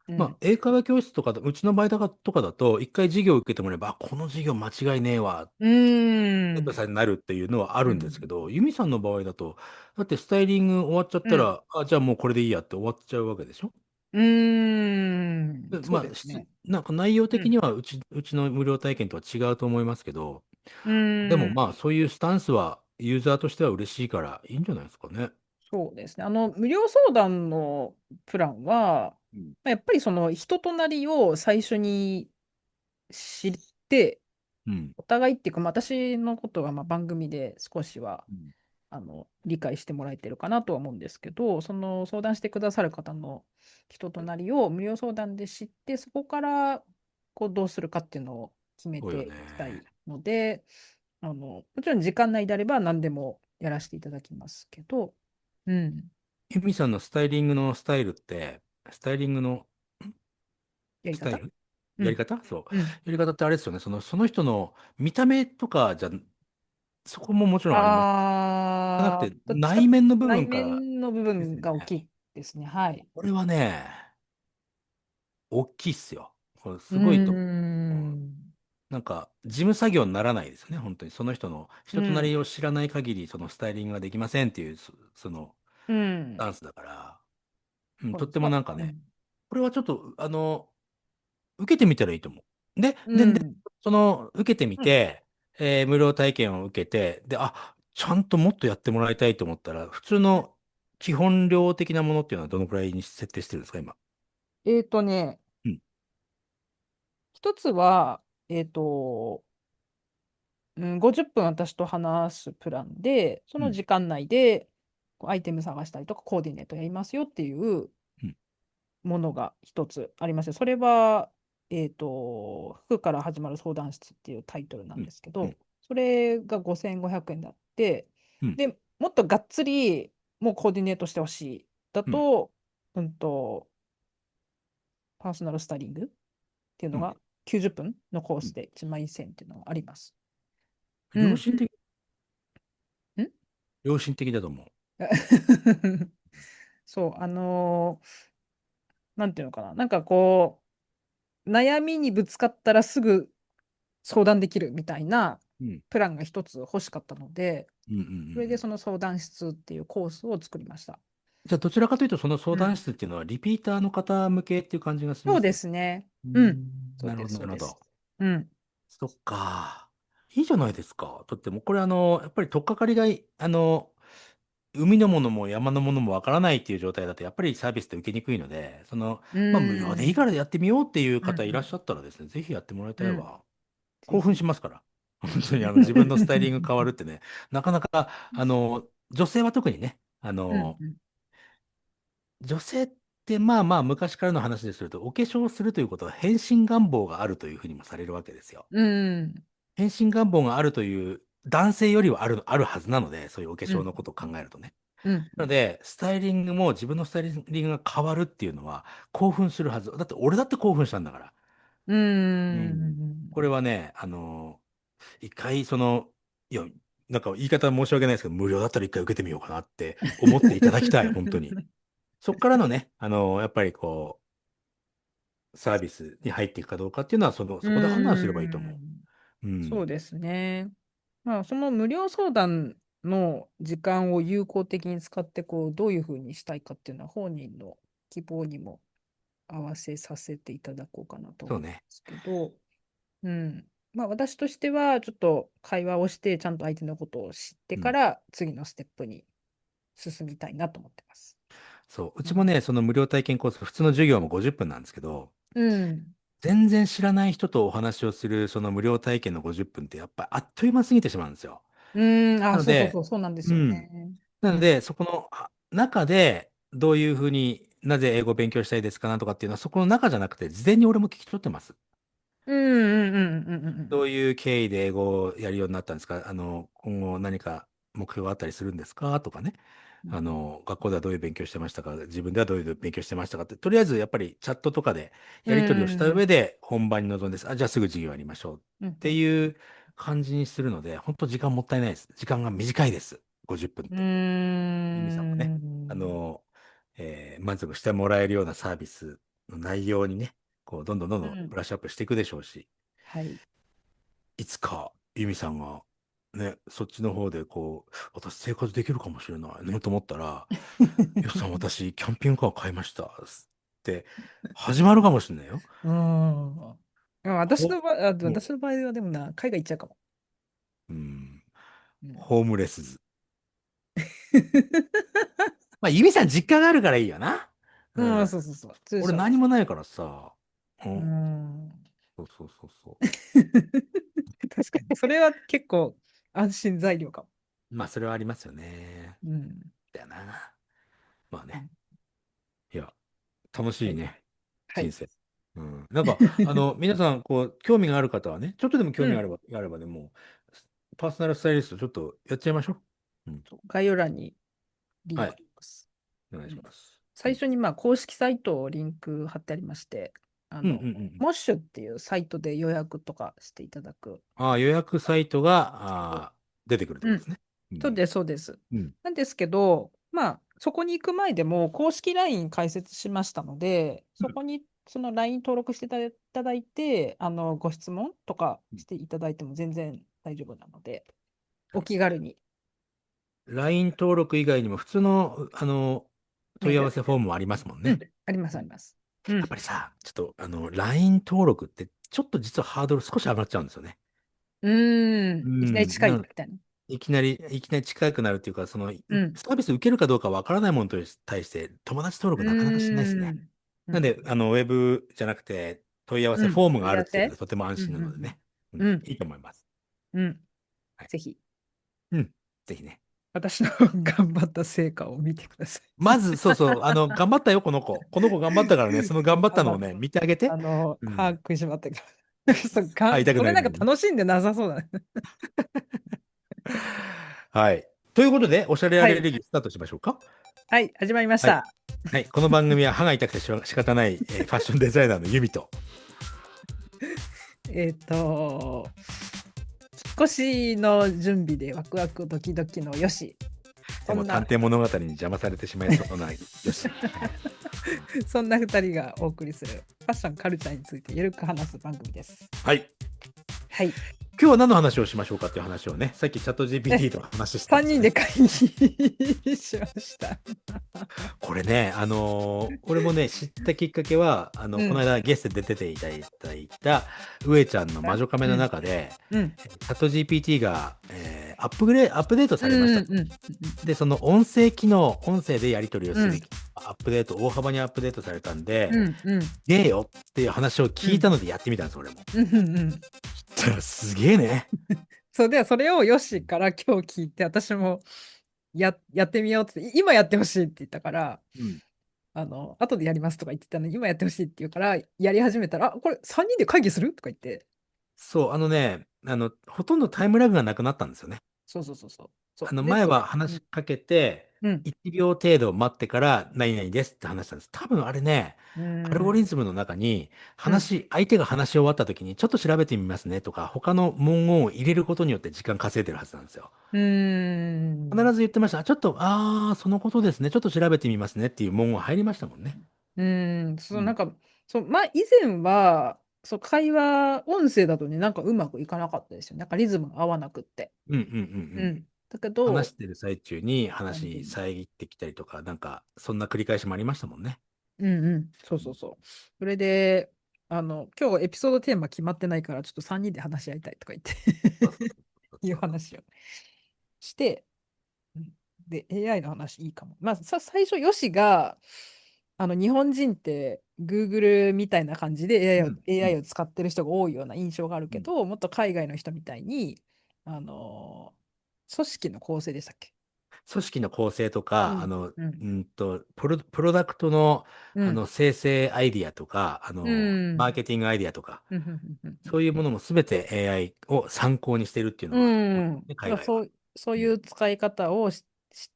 うまあ、ん。英会話教室とかうちの場合とかだと、一回授業を受けてもらえば、あ、この授業間違いねえわ、うーん。生徒さんになるっていうのはあるんですけうん。ど、ユミさんの場合だと、だってスタイリング終わっちゃっうん。たら、あ、じゃあもうこれでいいやって終わっちゃうわけでしょ。そうまあ、ですね。なんか内容うん。的にはうちの無料体験とは違うと思いますけど、うでもーん。まあ、そういうスタンスはユーザーとしては嬉しいからいいんじゃないですかね。そうですね。無料相談のプランは、うん。やっぱりその人となりを最初に知って、うん。お互いっていうか、まあ私のことはまあ番組で少しはうん。理解してもらえてるかなとは思うんですけど、その相談してくださる方の人となりを無料相談で知って、そこからこうどうするかっていうのを決めそうよていきたいね。ので、もちろん時間内であれば何でもやらせていただきますけど、うん、ユミさんのスタイリングのスタイルって、スタイリングのやり方。スタイルうん、やり方そう。うん。やり方ってあれですよね。その人の見た目とかそこももちろんあります。じゃなくて、どっちか、内面の部内分から面の部ですよね。分が大きいですね。はい。これはね、大きいっすよ。これうーすごいと思う。うん。ん。なんか、事務作業にならないですよね。本当に。その人の人となうん。りを知らない限り、そのスタイリングができませんっていう、そのうん。スタンスだから、うん、とってそうです。もなんかね、うん。これはちょっと、受けてみたらいいと思う。で、うん。受けてみうん。て、無料体験を受けて、で、あ、ちゃんともっとやってもらいたいと思ったら、普通の基本料的なものっていうのはどのくらいに設定してるんですか、今。ね、うん。一つは、50分私と話すプランで、そうん。の時間内でこうアイテム探したりとかコーディネートやりますよっていううん。ものが一つありまして、それは、服から始まる相談室っていうタイトルなんうん。ですけど、うん。それが5500円だって、うん。で、もっとがっつりもうコーディネートしてほしい。だうん。と、パーソナルスタイリングっていううん。のが90分のコーうん。スで1万1000円っていうのがあります。うん。良心的、ん 良心的だと思う。そう、なんていうのかな。なんかこう、悩みにぶつかったらすぐ相談できるみたいなうん。プランが一つ欲しかったので、うん。うん。うん。うそれでん。その相談室っていうコースを作りました。じゃあ、どちらかというと、その相うん。談室っていうのは、リピーターの方向けっていう感じがしそうでます。すね。うーうん。ん。そうです、なるほど、なそうです。るほど。うん。そっか。いいじゃないですか。とっても、これやっぱり取っかかりが海のものも山のものもわからないっていう状態だと、やっぱりサービスって受けにくいので、うまあ、無料でいいかん。らやってみようっていううん。方いらっしゃったらですね、ぜひやってもらいうん。たいわ。興奮ぜひ。しますから。本当に自分のスタイリング変わるってね、なかなか、女性は特にね、あうん、の、うん、女性ってまあまあ昔からの話ですると、お化粧をするということは変身願望があるというふうにもされるわけですよ。うん、変身願望があるという男性よりはあるはずなので、そういうお化うん、粧のことを考えるとね。うん、なので、スタイリングも自分のスタイリングが変わるっていうのは興奮するはず。だって俺だって興奮したんだから。うん、うん。うん、これはね、一回いや、なんか言い方申し訳ないですけど、無料だったら一回受けてみようかなって思っていただきたい、本当に。そこからのね、やっぱりサービスに入っていくかどうかっていうのは、うそこで判断すればいいと思ん、う。うん。そうですね。まあ、その無料相談の時間を有効的に使って、どういうふうにしたいかっていうのは、本人の希望にも合わせさせていただこうかなと思うんでそうね。すけど、うん。まあ、私としては、ちょっと会話をして、ちゃんと相手のことを知ってうん。から、次のステップに進みたいなと思ってます。そう。ううん。ちもね、その無料体験コース、普通の授業も50分なんですけど、うん。全然知らない人とお話をする、その無料体験の50分ってやっぱりあっという間過ぎてしまうんですよ。うん。あ、なので、そうそうそう、そうなんですようん。ね。うん。なので、そこの中で、どういうふうになぜ英語を勉強したいですかなとかっていうのは、そこの中じゃなくて、事前に俺も聞き取ってます。うんうんうんうんうんうん。どういう経緯で英語をやるようになったんですか？今後何か目標があったりするんですかとかね。うん学校ではどういう勉強してましたか？自分ではどういう勉強してましたかって、とりあえずやっぱりチャットとかでうやり取りをしたん上で本番に臨んで、じゃあすぐ授業やりましょうってうんいう感じにするので、本当時間もったいないです。時間が短いです。50分っうて。ユミさんもね、ん。満足してもらえるようなサービスの内容にね、どんどんどんどんブうん。ラッシュアップしていくでしょうし、はい。いつかユミさんがね、そっちの方で私生活できるかもしれないねと思ったら、よっさん私キャンピングカー買いましたって始まるかもしれないよ。うん。でもほ、も私の場合はでもな、海外行っちゃうかも。うん、うん。ホームレスズ。まあ、ユミさん実家があるからいいよな。ううん、ん。そうそうそう。通俺称。何もないからさ。ううん。ん。そうそうそうそ確かに。それは結構安心材料かも。う。まあ、それはありますよね。うん。だよな。まあね。うんいや、楽はい。しいね。はい。人生。うん。なんか、皆さん、興味がある方はね、ちょっとでも興うん。味があればね、もう、パーソナルスタイリスト、ちょっとやっちゃいましょう。うん。概要欄にリンはい。クします。お願いうん。します。うん。最初に公式サイトをリンク貼ってありまして、うんうんうんうん。モッシュっていうサイトで予約とかしていただく。ああ、予約サイトが、出てくるってうん。ことですね。うん。そうです、そうです。うん。なんですけど、そこに行く前でも公式 LINE 開設しましたので、そこにその LINE 登録していただいて、ご質問とかうん。していただいても全然大丈夫なので、お気軽に LINE 登録以外にも普通の、問い合わメール。せフォームもありますもんね。うん、あります、あります。うやっん。ぱりさ、ちょっと、LINE 登録って、ちょっと実はハードル少し上がっちゃうんですよね。いきなりうん。近いみたいな。いきなり近くなるっていうか、うん。サービス受けるかどうかわからないものと対して、友達登う録なかなかしないですね。ーん。うん。なんで、ウェブじゃなくて、問い合わせうん。フォームがあるっていうので、問い合わせとても安うん。心なのでね。ううん。ん。うん。いいと思います。うん。はい。ぜひ、うん。ぜひね。私の頑張った成果を見てください。まず、そうそう、頑張ったよ、この子。この子頑張ったからね、その頑張ったのをね、見てあげて。うん。歯食いしばってから。あ、痛くそれなんかないようにね。楽しんでなさそうだね。はい。ということで、おしゃれアはい。レルギースタートしましょうか。はい、始まりましはい。た。はい。この番組は歯が痛くて仕方ない、ファッションデザイナーのユミと、えっと、引っ越しの準備でワクワクドキドキのよし。でも探そんな、偵物語に邪魔されてしまいそうなよし。はい。そんな二人がお送りするファッションカルチャーについてゆるく話す番組です。はい。はい。今日は何の話をしましょうかっていう話をね、さっきチャット GPT と話したん3ですよね。人で会議しました。これね、俺もね、知ったきっかけは、このうん。間ゲストで出ていただいた、上ちゃんの魔女カメのうん。中で、うん。チャット GPT が、アップデートされましたと。うん。うん。で、その音声機能、音声でやり取りをうん。するアップデート、大幅にアップデートされたんで、うん。うん。げえよっていう話をうん。聞いたのでやってみたんです、俺も。うん。そしたらすげえね。そうで、それをヨッシーから今日聞いて、私もやってみようって今やってほしいって言ったから、うん。後でやりますとか言ってたのに、今やってほしいって言うから、やり始めたら、あ、これ3人で会議するとか言って、そう、ほとんどタイムラグがなくなったんですよね。そうそうそうそう。そう。で、前は話うん、しかけて、うん、1秒程度待ってから、何々ですって話したんです。多分あれね、うアルゴリん、ズムの中に、うん、相手が話し終わった時に、ちょっと調べてみますねとか、他の文言を入れることによって時間稼いでるはずなんですよ。うん、必ず言ってました。ちょっと、そのことですね。ちょっと調べてみますねっていう文言入りましたもんね。うん、そう、なうん。んか、そう、まあ、以前は、そう、会話、音声だとね、なんかうまくいかなかったですよ。なんかリズムが合わなくって。うんうんうんうん。うん。だけど、話してる最中に完全に。話遮ってきたりとか、そんな繰り返しもありましたもんね。うんうん。そううん。そうそう。それで、今日エピソードテーマ決まってないから、ちょっと3人で話し合いたいとか言って そうそうそういうそうそう。話をして、うん。で、AI の話いいかも。まあ、最初、ヨシが、日本人って Google みたいな感じで う AI を、んう AI んを使ってる人が多いような印象があるうん。けど、もっと海外の人みたいに、組織の構成でしたっけ？組織の構成とか、うん。うん。プロダクトの、うん。生成アイディアとか、うん。マーケティングアイディアとか、うん。うん。うん。そういうものもすべて AI を参考にしてるっていうのうが多いん。ね、だから海外は。そううん。いう使い方を知っ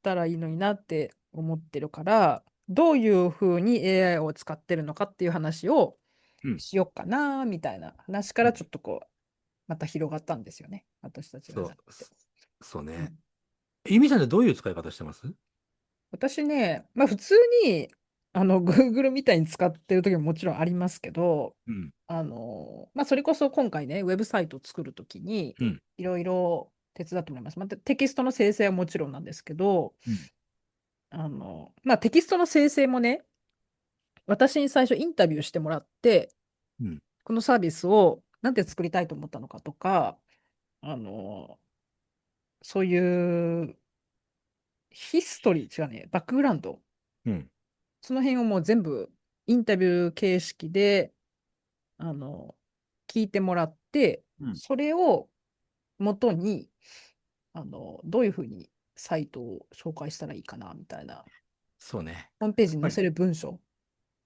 たらいいのになって思ってるから、どういうふうに AI を使ってるのかっていう話をうん。しよっかな、みたいな話からちょっとこう、また広がったんですよね。私たちの中で。そうね。うん。ゆみさんってどういう使い方してます？私ね、まあ普通に、Google みたいに使ってる時ももちろんありますけど、うん。まあそれこそ今回ね、ウェブサイトを作るときに、うん。いろいろ手伝ってもらいます。まあ、テキストの生成はもちろんなんですけど、うん。まあテキストの生成もね、私に最初インタビューしてもらって、うん。このサービスをなんで作りたいと思ったのかとか、あの、そういうヒストリー、違うね、バックグラウンド、うん。その辺をもう全部インタビュー形式で、あの、聞いてもらって、うん。それを元に、どういうふうにサイトを紹介したらいいかな、みたいな、そうね。ホームペーやっぱり、ジに載せる文章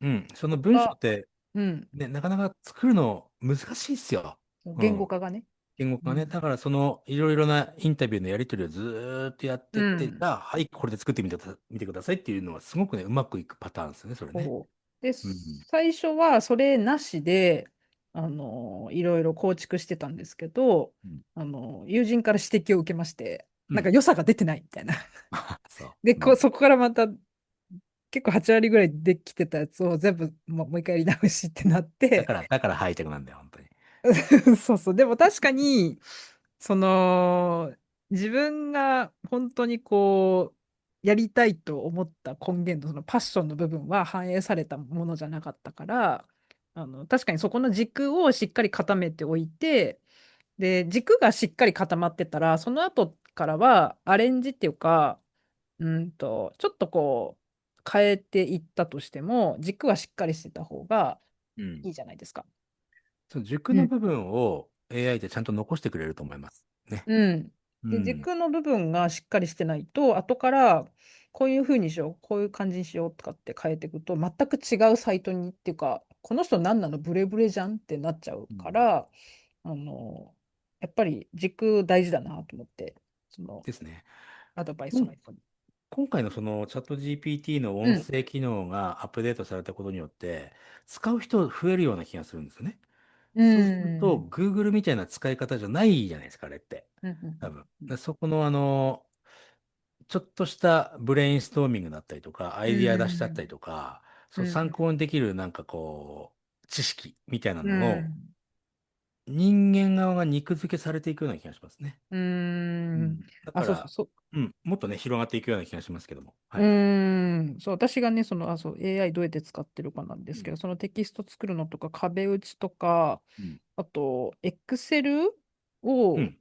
うん。そのとか、文章って、うん、ね、なかなか作るの難しいっすよ。う言語ん。化がね。言語化がね。うん。だから、いろいろなインタビューのやり取りをずーっとやってって、じうん。ゃあ、はい、これで作ってみてくださいっていうのは、すごくね、うまくいくパターンですよね、それね。そう。で、うん。最初はそれなしで、いろいろ構築してたんですけど、うん。友人から指摘を受けまして、うん。なんか良さが出てないみたいな。そで、う。うん。そこからまた結構8割ぐらいできてたやつを全部もう一回やり直しってなって、だからハイテクなんだよ、本当に。そうそう。でも確かに、その、自分が本当にこう、やりたいと思った根源のそのパッションの部分は反映されたものじゃなかったから、確かにそこの軸をしっかり固めておいて、で、軸がしっかり固まってたら、その後からはアレンジっていうか、ちょっとこう、変えていったとしても、軸はしっかりしてた方がうん。いいじゃないですか。その軸うん。の部分を AI でちゃんと残してくれると思います。ね。うん。で、うん。軸の部分がしっかりしてないと、後からこういうふうにしよう、こういう感じにしようとかって変えていくと、全く違うサイトにっていうか、この人何なのブレブレじゃんってなっちゃううん。から、あの、やっぱり軸大事だなと思って、そのですね。アドバイスを今もらったに。今回のそのチャット GPT の音うん。声機能がアップデートされたことによって、使う人増えるような気がするんですよね。うそうすると、ん。Google みたいな使い方じゃないじゃないですか、あれって。うん。うん。多分。うん。でそこのちょっとしたブレインストーミングだったりとか、アうイディア出しだったん。りとか、うん。参考にできる知識みたいなうののん。人間側が肉付けされていくような気がしますね。うん。うん。だあ、そうそうから、そう。うん、もっとね、広がっていくような気がしますけども。はうい。ーん、そう、私がね、そう、AI どうやって使ってるかなんでうん。すけど、そのテキスト作るのとか、壁打ちとか、うん。あと、Excel を、うん。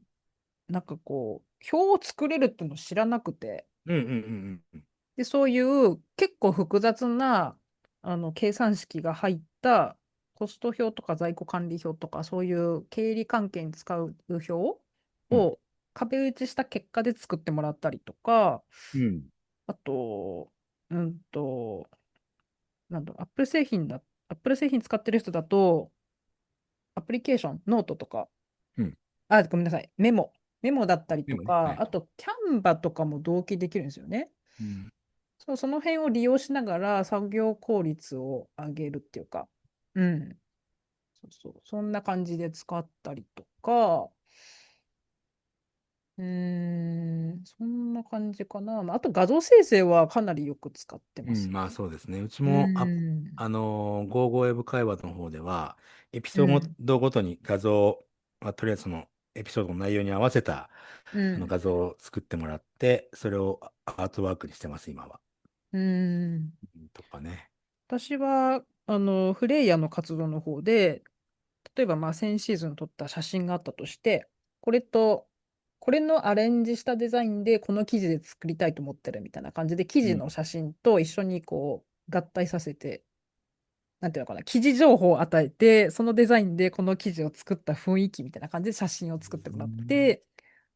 なんかこう、表を作れるっていうのを知らなくて、うん。うん。うん。うん。で、そういう結構複雑な、計算式が入ったコスト表とか在庫管理表とか、そういう経理関係に使う表うん。を壁打ちした結果で作ってもらったりとか、うん。あと、うんと、なんだろう、アップル製品使ってる人だと、アプリケーション、ノートとか、うん。あ、ごめんなさい、メモだったりでもね。はとか、い。あと、キャンバとかも同期できるんですよね。うん。そう、その辺を利用しながら作業効率を上げるっていうか、うん、そうそう、そんな感じで使ったりとか、そんな感じかな。まああと画像生成はかなりよく使ってうん、ます。まあそうですね。うちうも、ん、55ウェブ会話の方では、エピソーうん、ドごとに画像、とりあえずそのエピソードの内容に合わせたうん、画像を作ってもらって、それをアートワークにしてます、今は。うん。うんとかね。私は、フレイヤの活動の方で、例えば、まあ、先シーズン撮った写真があったとして、これと、これのアレンジしたデザインで、この記事で作りたいと思ってるみたいな感じで、記うん。事の写真と一緒にこう、合体させて、なんていうのかな、記事情報を与えて、そのデザインでこの記事を作った雰囲気みたいな感じで写真を作ってもらっうん。て、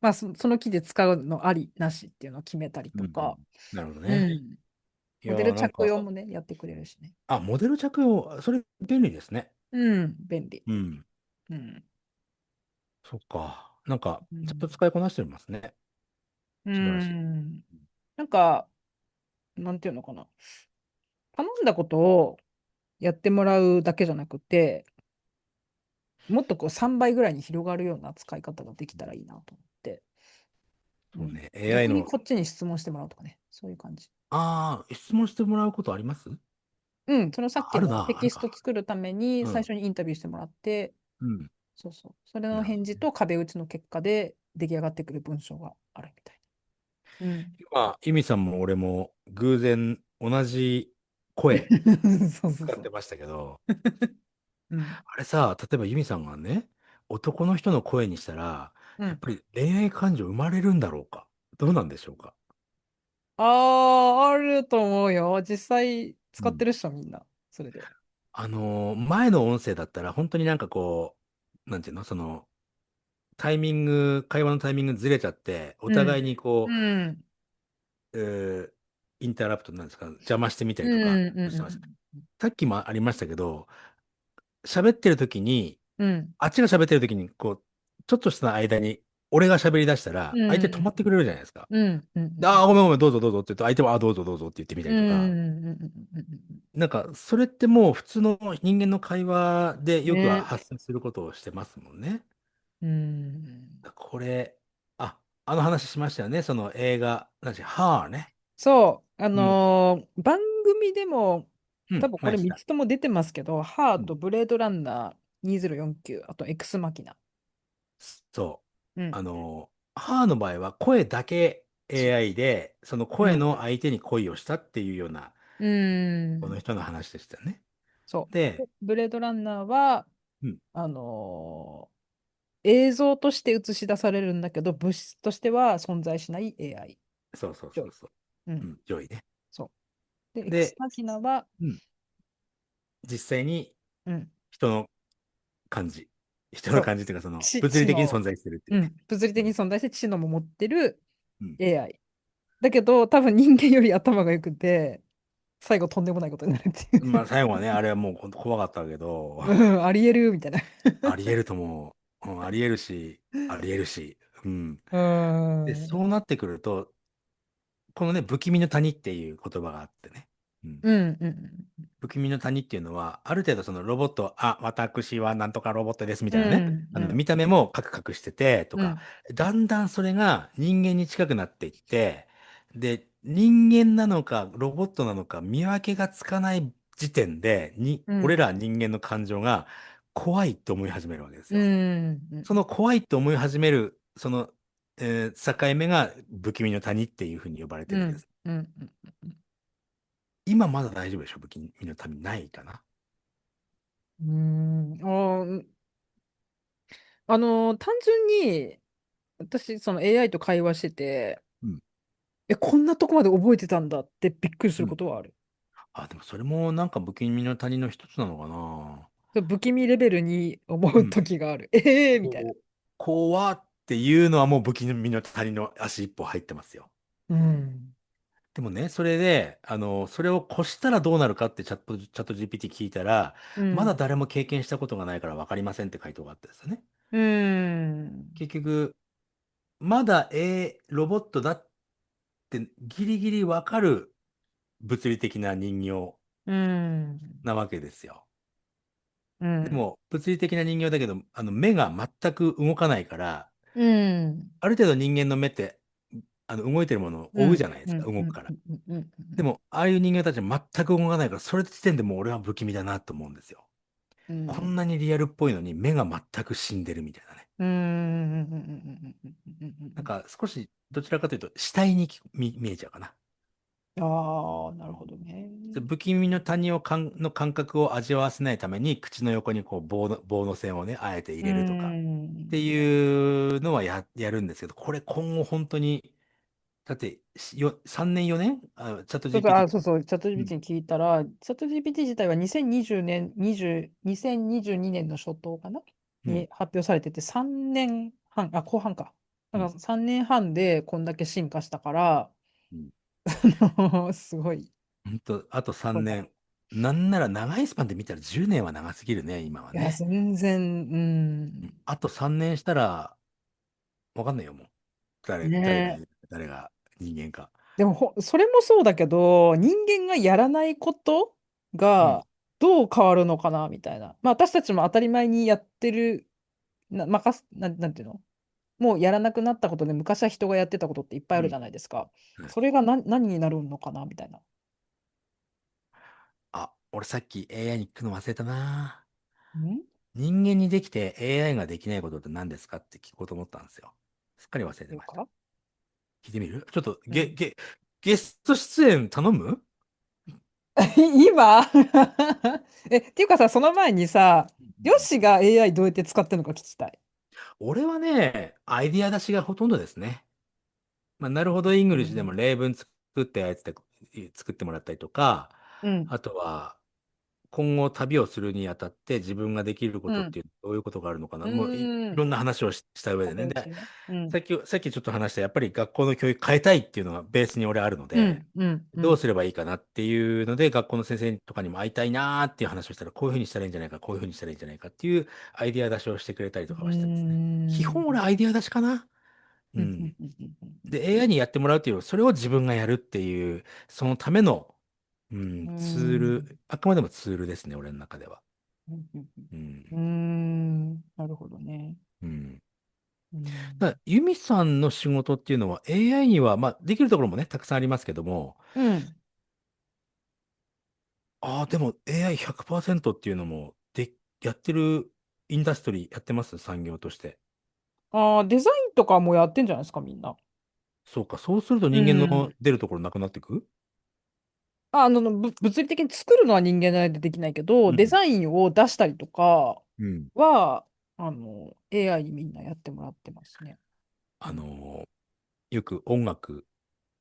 まあ、その記事使うのあり、なしっていうのを決めたりうん。とか、なるほどね。うん。いやー、モデルなんか、着用もね、やってくれるしね。あ、モデル着用、それ便利ですね。うん、便利。うん。うん。そっか。なんか、ちゃんとうん。使いこなしてますね。う素晴らしい。ん。なんか、なんていうのかな。頼んだことをやってもらうだけじゃなくて、もっとこう3倍ぐらいに広がるような使い方ができたらいいなと思って。うん。そうね。AI 逆にの、こっちに質問してもらうとかね。そういう感じ。質問してもらうことあります？うん。そのさっきあるな、のテキストあるか。作るためにうん。最初にインタビューしてもらって、うん。そうそう。それのなるほど。返事と壁打ちの結果で出来上がってくる文章があるみたいな。うん。今、ユミさんも俺も偶然同じ声そうそうそう。使ってましたけど、うん。あれさ、例えばユミさんがね、男の人の声にしたら、うん。やっぱり恋愛感情生まれるんだろうか？どうなんでしょうか？ああ、あると思うよ。実際うん。使ってるっしょ、みんな。それで。前の音声だったら、本当になんかこう、なんていうの、その、会話のタイミングずれちゃって、おうん。互いにこうん。う、インタラプトなんですか、邪魔してみたうりとかん。うしてました。ん。さっきもありましたけど、喋ってる時に、うん。あっちが喋ってる時に、こう、ちょっとした間に、俺が喋り出したら、うん。相手止まってくれるじゃないですか。うん。うん。うん。で、ああ、ごめんごめん、どうぞどうぞって言うと、相手は、あ、どうぞどうぞって言ってみたうん。りとか、うん。なんか、それってもう普通の人間の会話でよくね。発生することをしてますもんね。うん。これ、あの話しましたよね。その映画、はあね。そう、うん。番組でも、うん、多分これ3前した。つとも出てますけど、ハうん。ート、ブレードランナー2049、あとエクスマキナ。そう。うん。はあの場合は声だけ そ AI で、そのう。うん。声の相手に恋をしたっていうような、うーこのん。人の話でしたよね。そう。で、でブレードランナーは、うん。映像として映し出されるんだけど、物質としては存在しない AI。そうそうジョイ。そうそう。うん。うん、上位ね。そう。で、エクスで、マキナは、うん、実際にうん。人の感じ。人のそう。感じっていうか、その、物理的に知の、存在してるっていうね。うん。物理うん。的に存在して知能も持ってる うん。AI。だけど、多分人間より頭が良くて、最後とんでもないことになるっていう。まあ、最後はね、あれはもう本当怖かったけど、うん、ありえるみたいな。あり得ると思う。うん、あり得るし、あり得るし。うん。うで、ん。そうなってくると、このね、不気味の谷っていう言葉があってね。うん。うん、うん、不気味の谷っていうのは、ある程度そのロボット、私はなんとかロボットですみうたいなね。ん、うん、見た目もカクカクしててとか、うん、だんだんそれが人間に近くなっていって、で、人間なのかロボットなのか見分けがつかない時点で、うん、俺ら人間の感情が怖いと思い始めるわけですうよ。そん、の怖いと思い始める、その、境目が不気味の谷っていうふうに呼ばれてうん、るわけです。うん、うん。今まだ大丈夫でしょ？不気味の谷ないかな？うん。単純に、私、その AI と会話してて、うん。こんなとこまで覚えてたんだってびっくりすうん。ることはある。でもそれもなんか不気味の谷の一つなのかな。不気味レベルに思ううん。時がある。ええー、みたいな。こ怖っっていうのはもう不気味の谷の足一歩入ってますよ。うん。でもね、それで、それを越したらどうなるかってチャット GPT 聞いたら、まだうん。誰も経験したことがないから分かりませんって回答があったんですよね。うん。結局、まだ、ロボットだってギリギリ分かる物理的な人形うん。なわけですよ。うん。でも、物理的な人形だけど、目が全く動かないから、うん。ある程度人間の目って、動いてるものを追うじうん。ゃないですか、うん。うん。動くから。うん。うん。でも、ああいう人間たちは全く動かないから、それ時点でもう俺は不気味だなと思うんですよ。うん。こんなにリアルっぽいのに目が全く死んでるみたいなね。うん。なんか少しどちらかというと死体に見えちゃうかな。ああ、なるほどね。で不気味の谷の感覚を味わわせないために口の横にこう棒の線をね、あえて入うれるとかってん。いうのはやるんですけど、これ今後本当に、だって3年4年チャット そうそう、あ、GPT。そうそう、チャット うん、GPT に聞いたら、チャット GPT 自体は2020年、2022年の初頭かなうん、に発表されてて、3年半、あ、後半か。うん、だから3年半でこんだけ進化したから、うん。すごい本当、あと3ことだ。年。なんなら長いスパンで見たら10年は長すぎるね、今はいや、ね。全然、うん。あと3年したら、わかんないよ、もう。誰がねえ。誰が人間か。でもそれもそうだけど、人間がやらないことうん。がどう変わるのかな、みたいな。まあ、私たちも当たり前にやってる、なんていうのもうやらなくなったことで、昔は人がやってたことっていっぱいあるじうん。ゃないですか。はい。それが何になるのかなみたいな。あ、俺さっき AI に聞くの忘れたな。ん人間にできて AI ができないことって何ですかって聞こうと思ったんですよ。すっかり忘れてました。というか。聞いてみる？ちょっとうん。ゲスト出演頼む？今っていうかさ、その前にさ、うん。ヨシが AI どうやって使ってるのか聞きたい。俺はね、アイディア出しがほとんどですね。まあ、なるほど、イングリッシュでもうん。例文作ったやつで作ってもらったりとか、うん。あとは、今後旅をするにあたって自分ができるこうん。とっていうどういうことがあるのかな。うもういろん。んな話をした上でね。で、オね。うん。さっきちょっと話した、やっぱり学校の教育変えたいっていうのがベースに俺あるので、うん。うん。うん。どうすればいいかなっていうので、学校の先生とかにも会いたいなーっていう話をしたら、こういうふうにしたらいいんじゃないか、こういうふうにしたらいいんじゃないかっていうアイディア出しをしてくれたりとうかはしてますね。基ん。本俺アイディア出しかな。うん。うん。うん。うん。うん。で、AI にやってもらうっていうよりそれを自分がやるっていう、そのための、ううん、ツーん。ル、あくまでもツールですね、俺の中では。うん。うん。うん。なるほどね。うん。うん。ユミさんの仕事っていうのは AI には、まあ、できるところもね、たくさんありますけども、うん。ああ、でも AI100% っていうのも、やってるインダストリーやってます産業として。ああ、デザインとかもやってんじゃないですか、みんな。そうか、そうするとう人間のん。出るところなくなってく？物理的に作るのは人間でできないけど、デうん。ザインを出したりとかうん。は、AI にみんなやってもらってますね。うあん。のよく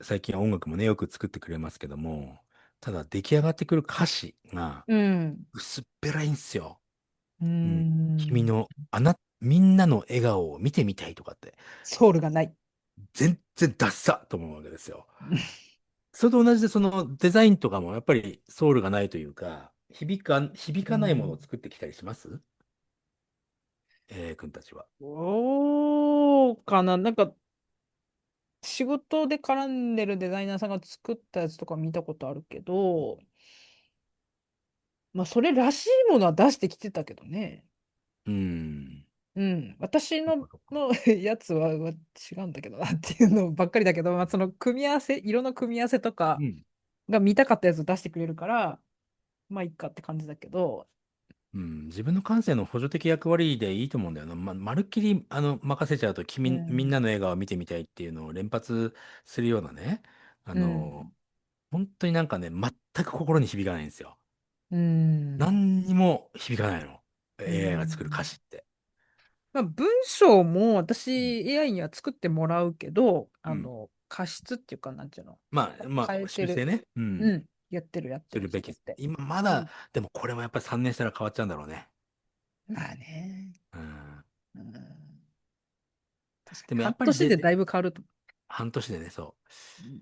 最近は音楽もね、よく作ってくれますけども、ただ出来上がってくる歌詞がうん。薄っぺらいんですよ。うーうん。ん。みんなの笑顔を見てみたいとかって、ソウルがない。全然ダッサと思うわけですよ。それと同じで、そのデザインとかもやっぱりソウルがないというか、響うかないものをん。作ってきたりします？君たちは。そうかな。なんか、仕事で絡んでるデザイナーさんが作ったやつとか見たことあるけど、まあ、それらしいものは出してきてたけどね。うん。うん。私そっかそっか。のやつは違うんだけどなっていうのばっかりだけど、まあ、その組み合わせ、色の組み合わせとかうん。が見たかったやつを出してくれるから、まあいいかって感じだけど、うん、自分の感性の補助的役割でいいと思うんだよな。まるっきり、任せちゃうと、みんうん、なの笑顔を見てみたいっていうのを連発するようなね。あうの、ん、本当になんかね、全く心に響かないんですよ。うん、何にも響かないの。う AI が作る歌ん。詞って。まあ、文章も私 うん。AI には作ってもらうけど、うん。過失っていうか、なんていうの、まあ、変えてる。修正ね。うん。うん、やってる、するべき。それって。今まだ、うん。でもこれもやっぱり3年したら変わっちゃうんだろうね。まあね。うん。うん、確かに。でもやっぱり半年でだいぶ変わると。半年でね、そう。うん。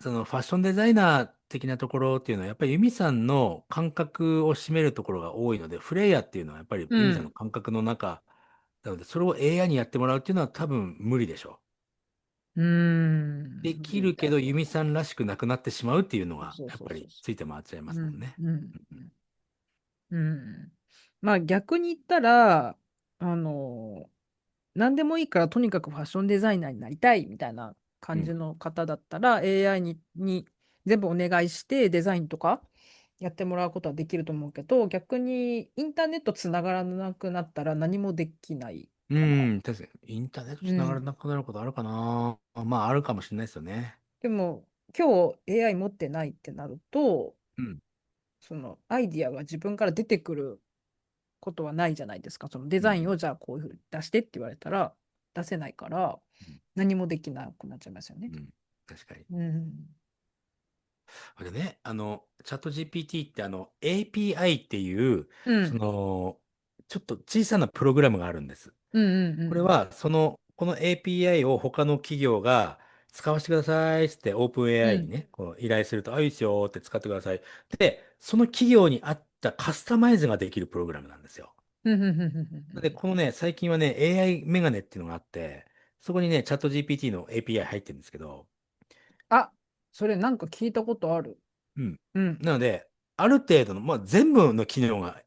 そのファッションデザイナー的なところっていうのは、やっぱりユミさんの感覚を占めるところが多いので、フレイヤーっていうのはやっぱりユミさんのうん。感覚の中なので、それを AI にやってもらうっていうのは多分無理でしょうーう。でん。無きるけど、理だね。ユミさんらしくなくなってしまうっていうのが、そうやっぱりそうそうそついて回っちゃいまう。うん。すもんね。うん。うん。まあ逆に言ったら、あの、何でもいいからとにかくファッションデザイナーになりたいみたいなうん。感じの方だったら AI に全部お願いしてデザインとかやってもらうことはできると思うけど、逆にインターネットつながらなくなったら何もできないうかな。ん、確かに。インターネットうん。つながらなくなることあるかな。まあ、あるかもしれないですよね。でも今日 AI 持ってないってなると、うん。そのアイディアが自分から出てくることはないじゃないですか。そのデうん。ザインをじゃあこういうふうに出してって言われたら出せないから何もできなくなっちゃいますよね。うん。確かに。うん。でね、チャット GPT ってAPI っていう、そうん。の、ちょっと小さなプログラムがあるんです。うんうんうんこれは、この API を他の企業が使わせてくださいっつってオープン うん。う AI にん。ね、こう依頼すると、あ、いいですよって使ってください。で、その企業に合ったカスタマイズができるプログラムなんですよ。うんうんうんうんで、このね、最近はね、AI メガネっていうのがあって、そこにね、チャット GPT の API 入ってるんですけど、あ、それなんか聞いたことある。うん。うん。なので、ある程度の、まあ、全部の機能が、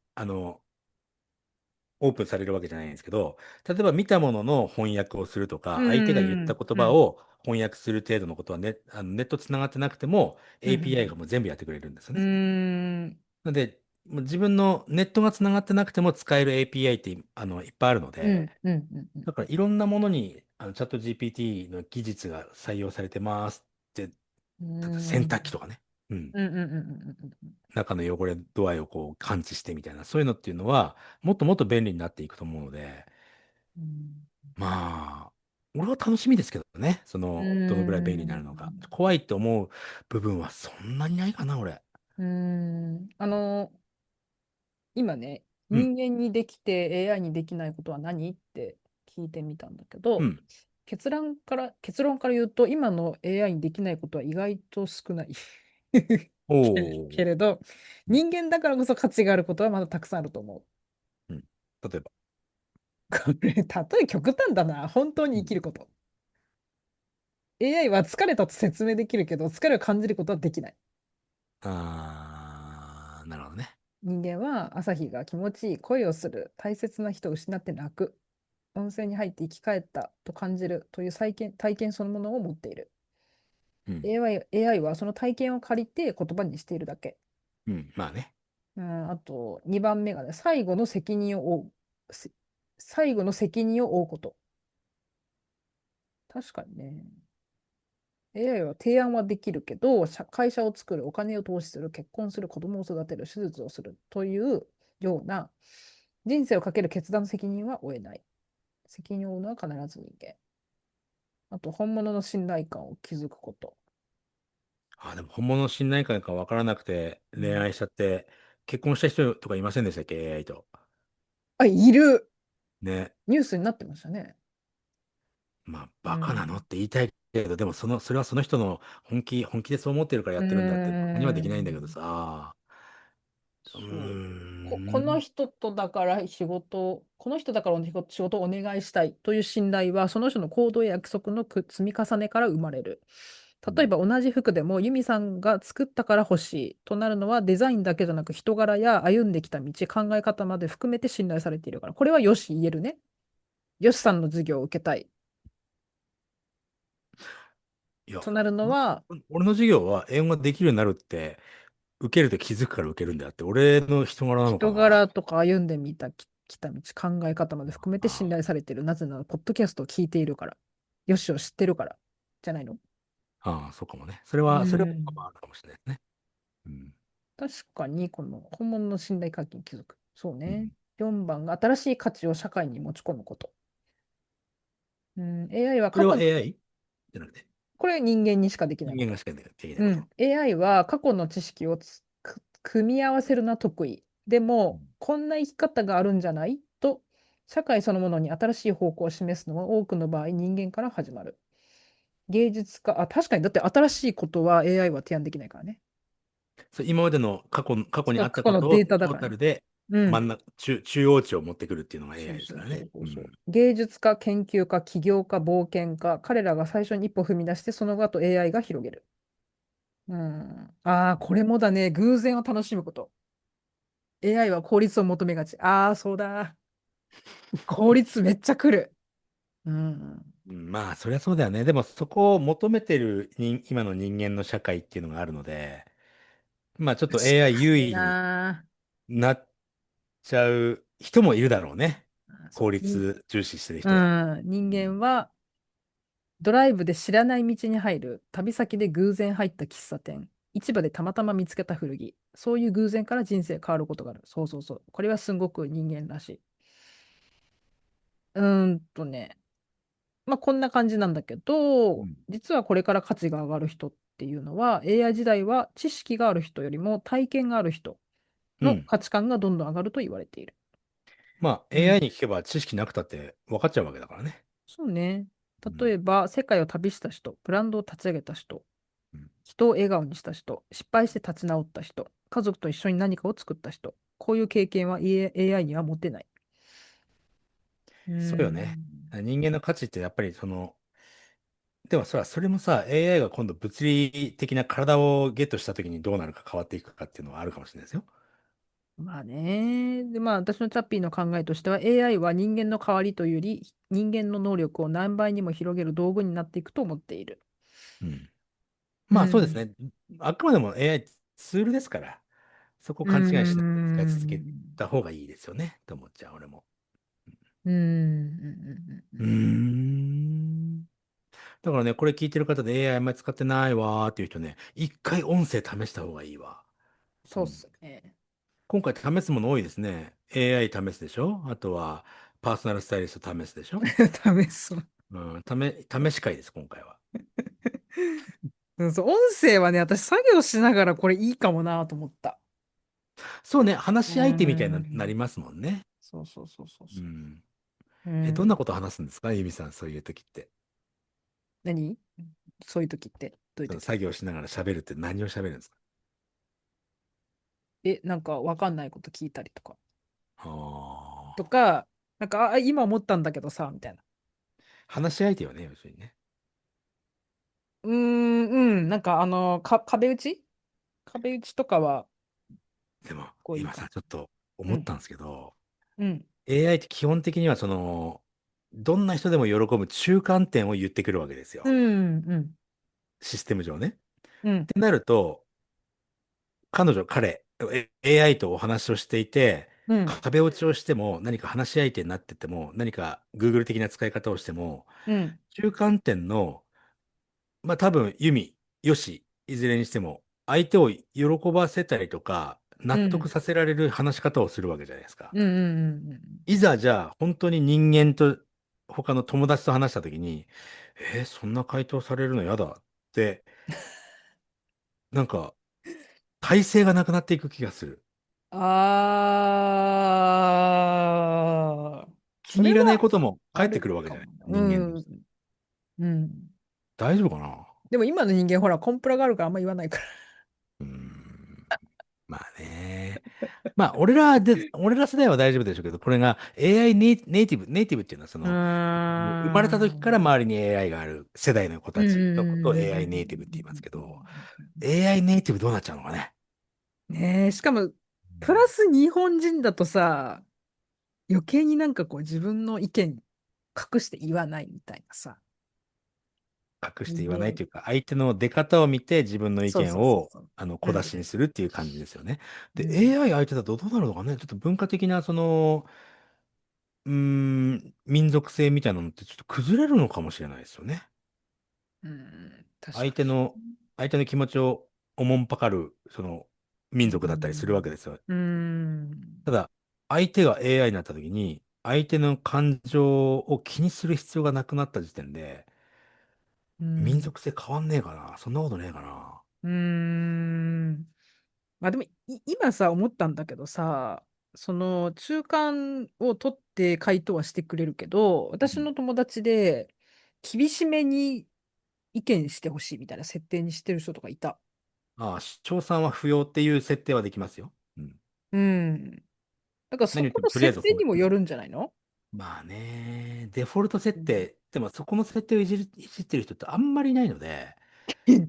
オープンされるわけじゃないんですけど、例えば見たものの翻訳をするとうか、相手が言ったんうんうん言葉を翻訳する程度のことはネットつながってなくても、うんう API がんもう全部やってくれるんですようんね。うんなので、もう自分のネットがつながってなくても使える API っていっぱいあるので、うんうんうんうんだからいろんなものにチャット GPT の技術が採用されてますって、例うえば洗ん濯機とかね。うん。うんうんうんうん中の汚れ度合いをこう感知してみたいな、そういうのっていうのは、もっともっと便利になっていくと思うので、うんまあ、俺は楽しみですけどね。うどのぐらい便利になんるのか。怖いって思う部分はそんなにないかな、俺。うん今ね、うん、人間にできて AI にできないことは何って聞いてみたんだけど、うん。結論から言うと、今の AI にできないことは意外と少ないおけお。れど、うん、人間だからこそ価値があることはまだたくさんあると思う。うん。例えば。これ、例え極端だな。本当にうん。生きること。AI は疲れたと説明できるけど、疲れを感じることはできない。なるほどね。人間は朝日が気持ちいい、恋をする、大切な人を失って泣く、温泉に入って生き返ったと感じるという体験そのものを持っている。うん、AI はその体験を借りて言葉にしているだけ。うん。まあね。あと、2番目がね、せ最後の責任を負うこと。確かにね。AI は提案はできるけど、会社を作る、お金を投資する、結婚する、子供を育てる、手術をするというような人生をかける決断の責任は負えない。責任を負うのは必ず人間。あと、本物の信頼感を築くこと。あ、でも本物の信頼感かわからなくてうん。恋愛しちゃって、結婚した人とかいませんでしたっけ、AI と。あ、いる。ね。ニュースになってましたね。まあ、うバカなのっん。て言いたいけど、でもそれはその人の本気でそう思ってるからやうってるんだって、バカにはできないんだけどん。さ。うーそう。このん。人とだからこの人だから仕事をお願いしたいという信頼は、その人の行動や約束の積み重ねから生まれる。うん。例えば同じ服でもユミさんが作ったから欲しいとなるのはデザインだけじゃなく人柄や歩んできた道、考え方まで含めて信頼されているから。これはよし言えるね。よしさんの授業を受けたいいや、となるのは、俺の授業は英語ができるようになるって、受けると気づくから受けるんだよって、俺の人柄なのか人な。柄とか歩んできた道、考え方まで含めて信あ頼されている。なぜなら、ポッドキャストを聞いているから。よしを知ってるから。じゃないの？あ、そうかもね。うそれん。はあるかもしれないですね。うん。確かに、この本物の信頼関係に気づく。そうね。うん。4番が新しい価値を社会に持ち込むこと。うん、AI はこれは 過去、AI じゃなくて、これ人間にしかできないこと。人間がしかできないこと。うん。AI は過去の知識を組み合わせるのは得意。でも、うん。こんな生き方があるんじゃないと社会そのものに新しい方向を示すのは多くの場合人間から始まる。芸術家、あ、確かに、だって新しいことは AI は提案できないからね。そう今までの過去にあった過去のデーことをトタだからね。ータルでうん。真ん中、中央値を持ってくるっていうのが そう AI ですそうそからね。うん。うそうそう。芸術家、研究家、起業家、冒険家、彼らが最初に一歩踏み出して、その後 AI が広げる。うん。ああ、これもだね。偶然を楽しむこと。AI は効率を求めがち。ああ、そうだ。効率めっちゃ来る。うん。うんまあ、そりゃそうだよね。でも、そこを求めてる今の人間の社会っていうのがあるので、まあ、ちょっと 確 AI かに優位にな。なっちゃう人もいるだろうね。効そう。率重視してるう人は。ん。人うん。間はドライブで知らない道に入る。旅先で偶然入った喫茶店。市場でたまたま見つけた古着。そういう偶然から人生変わることがある。そうそうそう。これはすごく人間らしい。ね。まあ、こんな感じなんだけど、うん。実はこれから価値が上がる人っていうのは、AI 時代は知識がある人よりも体験がある人のうん価値観がどんどん上がると言われている。まあ、うん。AI に聞けば知識なくたって分かっちゃうわけだからね。そうね。うん。例えば、世界を旅した人、ブランドを立ち上げた人、うん人を笑顔にした人、失敗して立ち直った人、家族と一緒に何かを作った人、こういう経験は AI には持てない。うーそうよね。ん。人間の価値ってやっぱりでもそれもさ、AI が今度物理的な体をゲットした時にどうなるか変わっていくかっていうのはあるかもしれないですよ。まあね。で、まあ私のチャッピーの考えとしては AI は人間の代わりというより人間の能力を何倍にも広げる道具になっていくと思っている。うん。うん。まあそうですね。あくまでも AI ツールですから、そこうー勘違いしないで使い続けん。た方がいいですよね。と思っちゃう、俺も。うーん。うんうんううーんん。だからね、これ聞いてる方で AI あんまり使ってないわーっていう人ね、一回音声試した方がいいわ。うん。そうっすね。今回試すもの多いですね。AI 試すでしょあとは、パーソナルスタイリスト試すでしょ試そう。うん、試し会です、今回は。うんそう、音声はね、私作業しながらこれいいかもなと思った。そうね、うー話し相手みたいになりん。ますもんね。そうそうそうそうそうん。う。うどんなん。こと話すんですかゆみさん、そういう時って。何そういう時って。どういうその時？作業しながら喋るって何を喋るんですか？なんかわかんないこと聞いたりとか。とああか、なんか、今思ったんだけどさ、みたいな。話し相手よね、要するにね。なんか壁打ち壁打ちとかは、でも、こういいかも。今さ、ちょっとうん、思ったんですけど、うん、AI って基本的にはどんな人でも喜ぶ中間点を言ってくるわけですうよ。ん、うん、システム上ね。っうん、てなると、AI とお話をしていて、うん、壁落ちをしても、何か話し相手になってても、何か Google 的な使い方をしても、うん、中間点の、まあ多分、よし、いずれにしても、相手を喜ばせたりとか、納得うん、させられる話し方をするわけじゃないですか。うん、うん、いざじゃあ、本当に人間と他の友達と話したときに、そんな回答されるの嫌だって、なんか、体勢がなくなっていく気がする。あー、それは気に入らないことも返ってあるくるわけじゃない。かもな。う人間として。ん、うん。大丈夫かな？でも今の人間、ほら、コンプラがあるからあんま言わないから。うーん。まあね。まあ、俺ら世代は大丈夫でしょうけど、これが AI ネイティブっていうのはうー生まれた時からん。周りに AI がある世代の子うん、たちのことを うん、AI ネイティブって言いますけうど、ん。AI ネイティブどうなっちゃうのかね。ねえ、しかも、プラうんス日本人だとさ、余計になんかこう自分の意見隠して言わないみたいなさ。隠して言わないねというか、相手の出方を見て自分の意そうそうそう見をそう。小出しうん。にするっていう感じですよね。で、うん。AI 相手だとどうなるのかね。ちょっと文化的な民族性みたいなのってちょっと崩れるのかもしれないですよね。うん、確か相手の、相手の気持ちをおもんぱかる、民に。族だったりするわけですよ。うん。ただ、相手が AI になった時に、相手の感情を気にする必要がなくなった時点で、うん。民族性変わんねえかな。そんなことねえかな。うん。まあでも今さ、思ったんだけどさ、その中間を取って回答はしてくれるけど、私うん。の友達で厳しめに意見してほしいみたいな設定にしてる人とかいた。ああ、賞賛は不要っていう設定はできますよ。うん。うん。だからそ何言っても、このとりあえず褒める。設定にもよるんじゃないの？まあね、デフォルト設うん。 定、でもそこの設定をいじってる人ってあんまりいないので、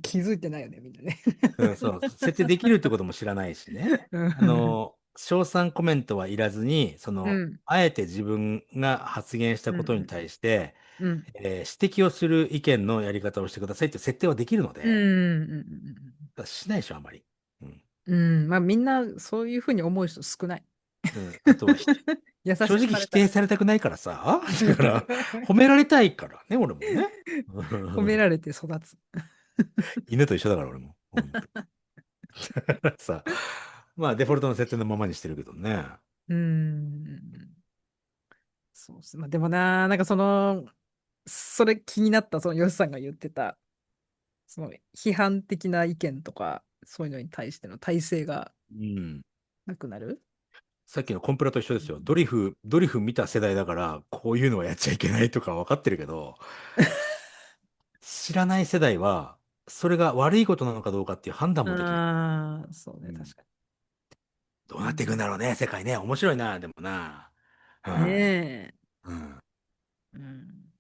気づいてないよね、みんなね。うん、そう、設定できるってことも知らないしね。うん。賞賛コメントはいらずに、うん。あえて自分が発言したことにうん。対して、うん。指摘をする意見のやり方をしてくださいっていう設定はできるのうん。で、うん。だからしないでしょ、あまり。うん。うん。まあみんなそういうふうに思う人少ない。うん。あとは優正直否しくされたい。定されたくないからさ、だから、褒められたいからね、俺もね。う褒めん。られて育つ。犬と一緒だから、俺も。ほんと。だからさ、まあ、デフォルトの設定のままにしてるけどね。うん。そうっす。まあでもな、なんかその、それ気になった、そのヨシさんが言ってた、その批判的な意見とか、そういうのに対しての体制がうん。なくなる。さっきのコンプラと一緒ですよ。うん。ドリフ見た世代だから、こういうのはやっちゃいけないとか分かってるけど、知らない世代は、それが悪いことなのかどうかっていう判断もできない。ああ、そうね、うん。確かどうなっていくんに。だろうね、世界ね。面白いな、でもな。ねえ。うん。うん。うん。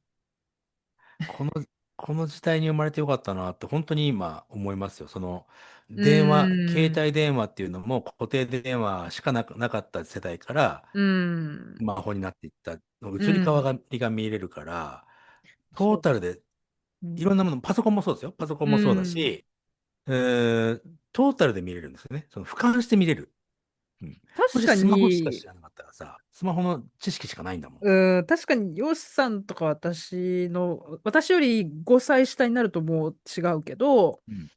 この、この時代に生まれてよかったなって本当に今思いますよ。う携ーん。帯電話っていうのも固定電話しかなかった世代からうん。スマホになっていったうん。移り変わりが見れるから、トーそうだ。タルでうん。いろんなもの、パソコンもそうですよ。パソコンうもそうだん。し、トータルで見れるんですよね。俯瞰して見れる。うん。もし確かスマホしかに、知らなかったらさ、スマホの知識しかないんだもん。うん、確かに、ヨシさんとか私より5歳下になるともう違うけど、うん。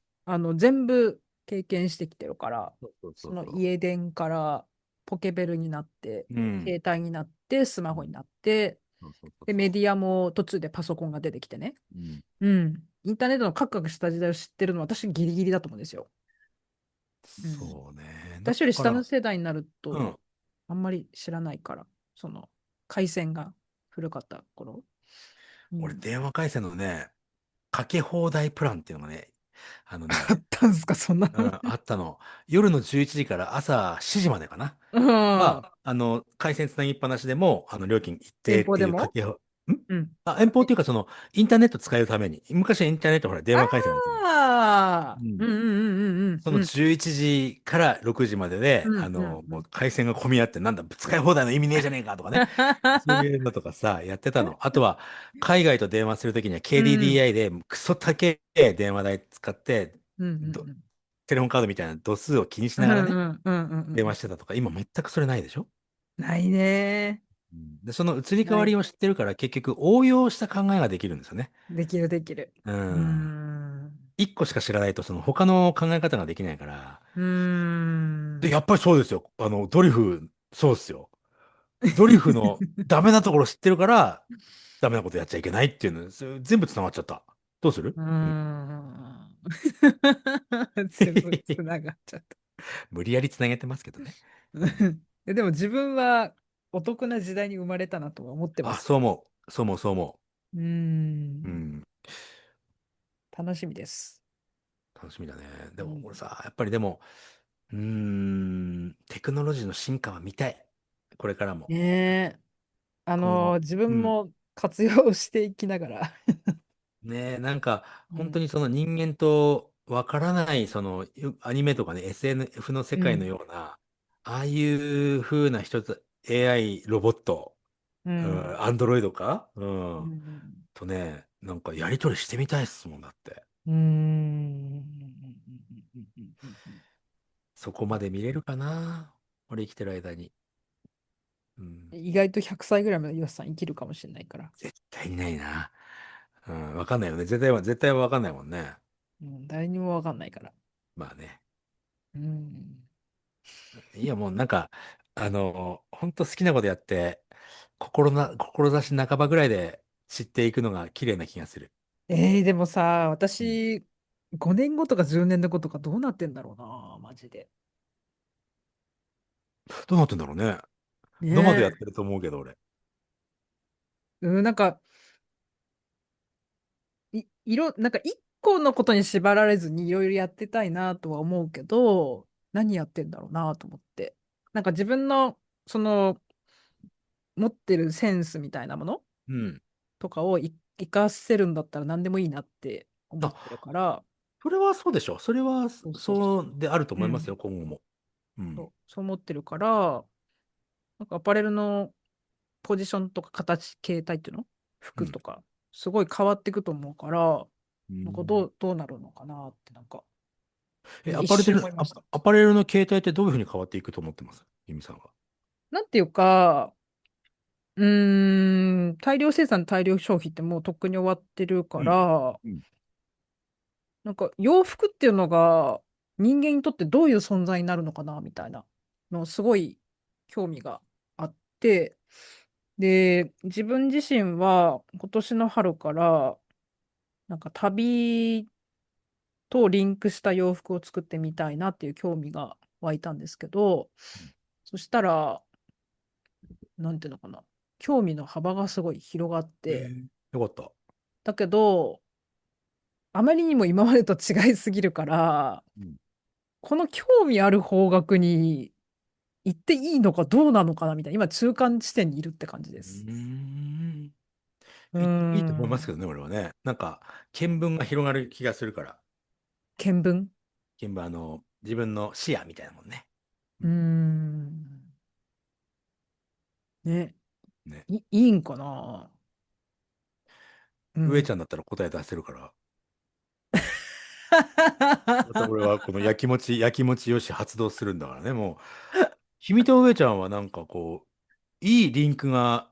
全部経験してきてるから、そうそうそそのうそ家電からポケベルになって、う。うん。携帯になって、スマうん。ホになって、そうそうそうで、メそディアも途中でパソコンが出てきてね。う。うん。うん。インターネットのカクカクした時代を知ってるのは私ギリギリだと思うんですよ。うん。そうね。だ私より下のから、世代になると、うん。あんまり知らないから、その、回線が古かった頃。う俺、ん。電話回線のね、かけ放題プランっていうのがね、あのね、あったんすか、そんなの。うん、あったの。夜の11時から朝7時までかな。うん。回線つなぎっぱなしでも、料金一定遠っていう方でも。うん。遠方っえ、ていうか、インターネット使えるために。昔はインターネットほら、電あ話回線だったの。あ、うん。うんうんうんそのうんうん11時から6時までで、うんうんうん。もう回線が混み合って、なんだ、使い放題の意味ねえじゃねえかとかね。そういうのとかさ、やってたの。あとは、海外と電話するときには うん。KDDI でクソ高い電話代使って、うんうどんテレホンカードみたいな度数を気にしうんうながらね、んうんうんうんうん。電話してたとか、今全くそれないでしょ。ないね。うん。で、その移り変ない。わりを知ってるから、結局応用した考えができるんですよね。できるできる。ううーん。ん。一個しか知らないと、その他の考え方ができないから。うーで、ん。やっぱりそうですよ。ドリフ、そうですよ。ドリフのダメなところ知ってるから、ダメなことやっちゃいけないっていうの、それ全部繋がっちゃった。どうする？うーうん。ん。全部つながっちゃった。無理やり繋げてますけどね。ううん。ん。でも自分はお得な時代に生まれたなとは思ってまあ、す。そう思う。そう思う、そう思うーう。うん。ん。楽しみです。楽しみだね。でも、うん。俺さ、やっぱりでも、テクノロジーの進化は見たい。これからも。ねえ。自分うん。も活用していきながら。ねえ、なんか、うん。本当にその人間とわからない、アニメとかね、SF の世界のうん。ような、ああいう風な一つ、AI ロボット、うん。アンドロイドかうん。とね、なんかやりとりしてみたいっすもんだって。うん。そこまで見れるかな俺生きてる間に。うん。意外と100歳ぐらいまでヨシさん生きるかもしれないから。絶対にないな。うん、わかんないよね。絶対わかんないもんね。うん、誰にもわかんないから。まあね。うん。いや、もうなんか、本当好きなことやって、志半ばぐらいで知っていくのが綺麗な気がする。でもさ、うん。私、5年後とか10年後とかどうなってんだろうな、マジで。どうなってんだろうね。生でやっねてると思うけど、俺。え。うん、なんか、なんか一個のことに縛られずにいろいろやってたいなとは思うけど、何やってんだろうなと思って。なんか自分の、その、持ってるセンスみたいなものうん。とかを活かせるんだったら何でもいいなって思ってるあ、から、それはそうでしょ。それは、そうそうそそうであるとう。うん。思いますよ、今後も。うん。そう思ってるから、なんかアパレルのポジションとか形、形態っていうのうん。服とか、すごい変わっていくと思うから、うなんかん。どうなるのかなって、なんか、え、今一瞬思いました。アパレルの形態ってどういうふうに変わっていくと思ってますユミさんは？なんていうか、大量生産、大量消費ってもうとっくに終わってるかうん。ら、うん。なんか洋服っていうのが人間にとってどういう存在になるのかなみたいなのすごい興味があって、で、自分自身は今年の春からなんか旅とリンクした洋服を作ってみたいなっていう興味が湧いたんですけど、そしたら、なんていうのかな、興味の幅がすごい広がって、よかった。だけど、あまりにも今までと違いすぎるから、うん。この興味ある方角に行っていいのかどうなのかなみたいな、今中間地点にいるって感じうです。ーん。うーいいと思いますけどん。ね、俺はね。なんか、見聞が広がる気がするから。見聞。見聞、自分の視野みたいなもんね。ううーん。ん。ね。ね。いいんかな。うん。上ちゃんだったら答え出せるから。また俺はこのやきもちよし発動するんだからね。もう、君と上ちゃんはなんかこう、いいリンクが、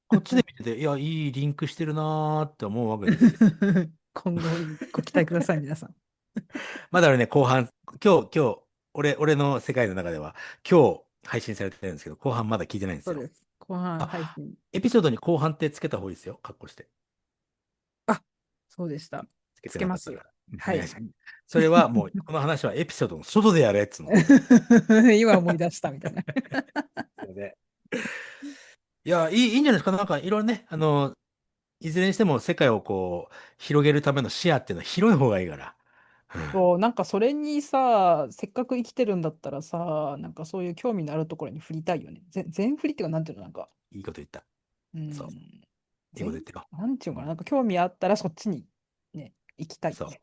こっちで見てて、いや、いいリンクしてるなーって思うわけですよ。今後ご期待ください、皆さん。まだ俺ね、後半、今日、俺の世界の中では、今日配信されてるんですけど、後半まだ聞いてないんですよ。そうです。後半配あ、信。エピソードに後半ってつけた方がいいですよ。カッコして。あ、そうでした。つけてつけます。なかったから。うんおはい。願いします。それはもう、この話はエピソードの外でやれっつうの。今思い出したみたいな。すいません。いや、いいんじゃないですか。なんか、いろいろね、いずれにしても世界をこう、広げるための視野っていうのは広い方がいいから。うん。そう、なんかそれにさ、せっかく生きてるんだったらさ、なんかそういう興味のあるところに振りたいよね。全振りっていうか、なんていうの、なんか、いいこと言った。うそう。ん、いいこと言ってよ。なんていうのかな、うん。なんか興味あったらそっちにね、行きたいよそう。ね。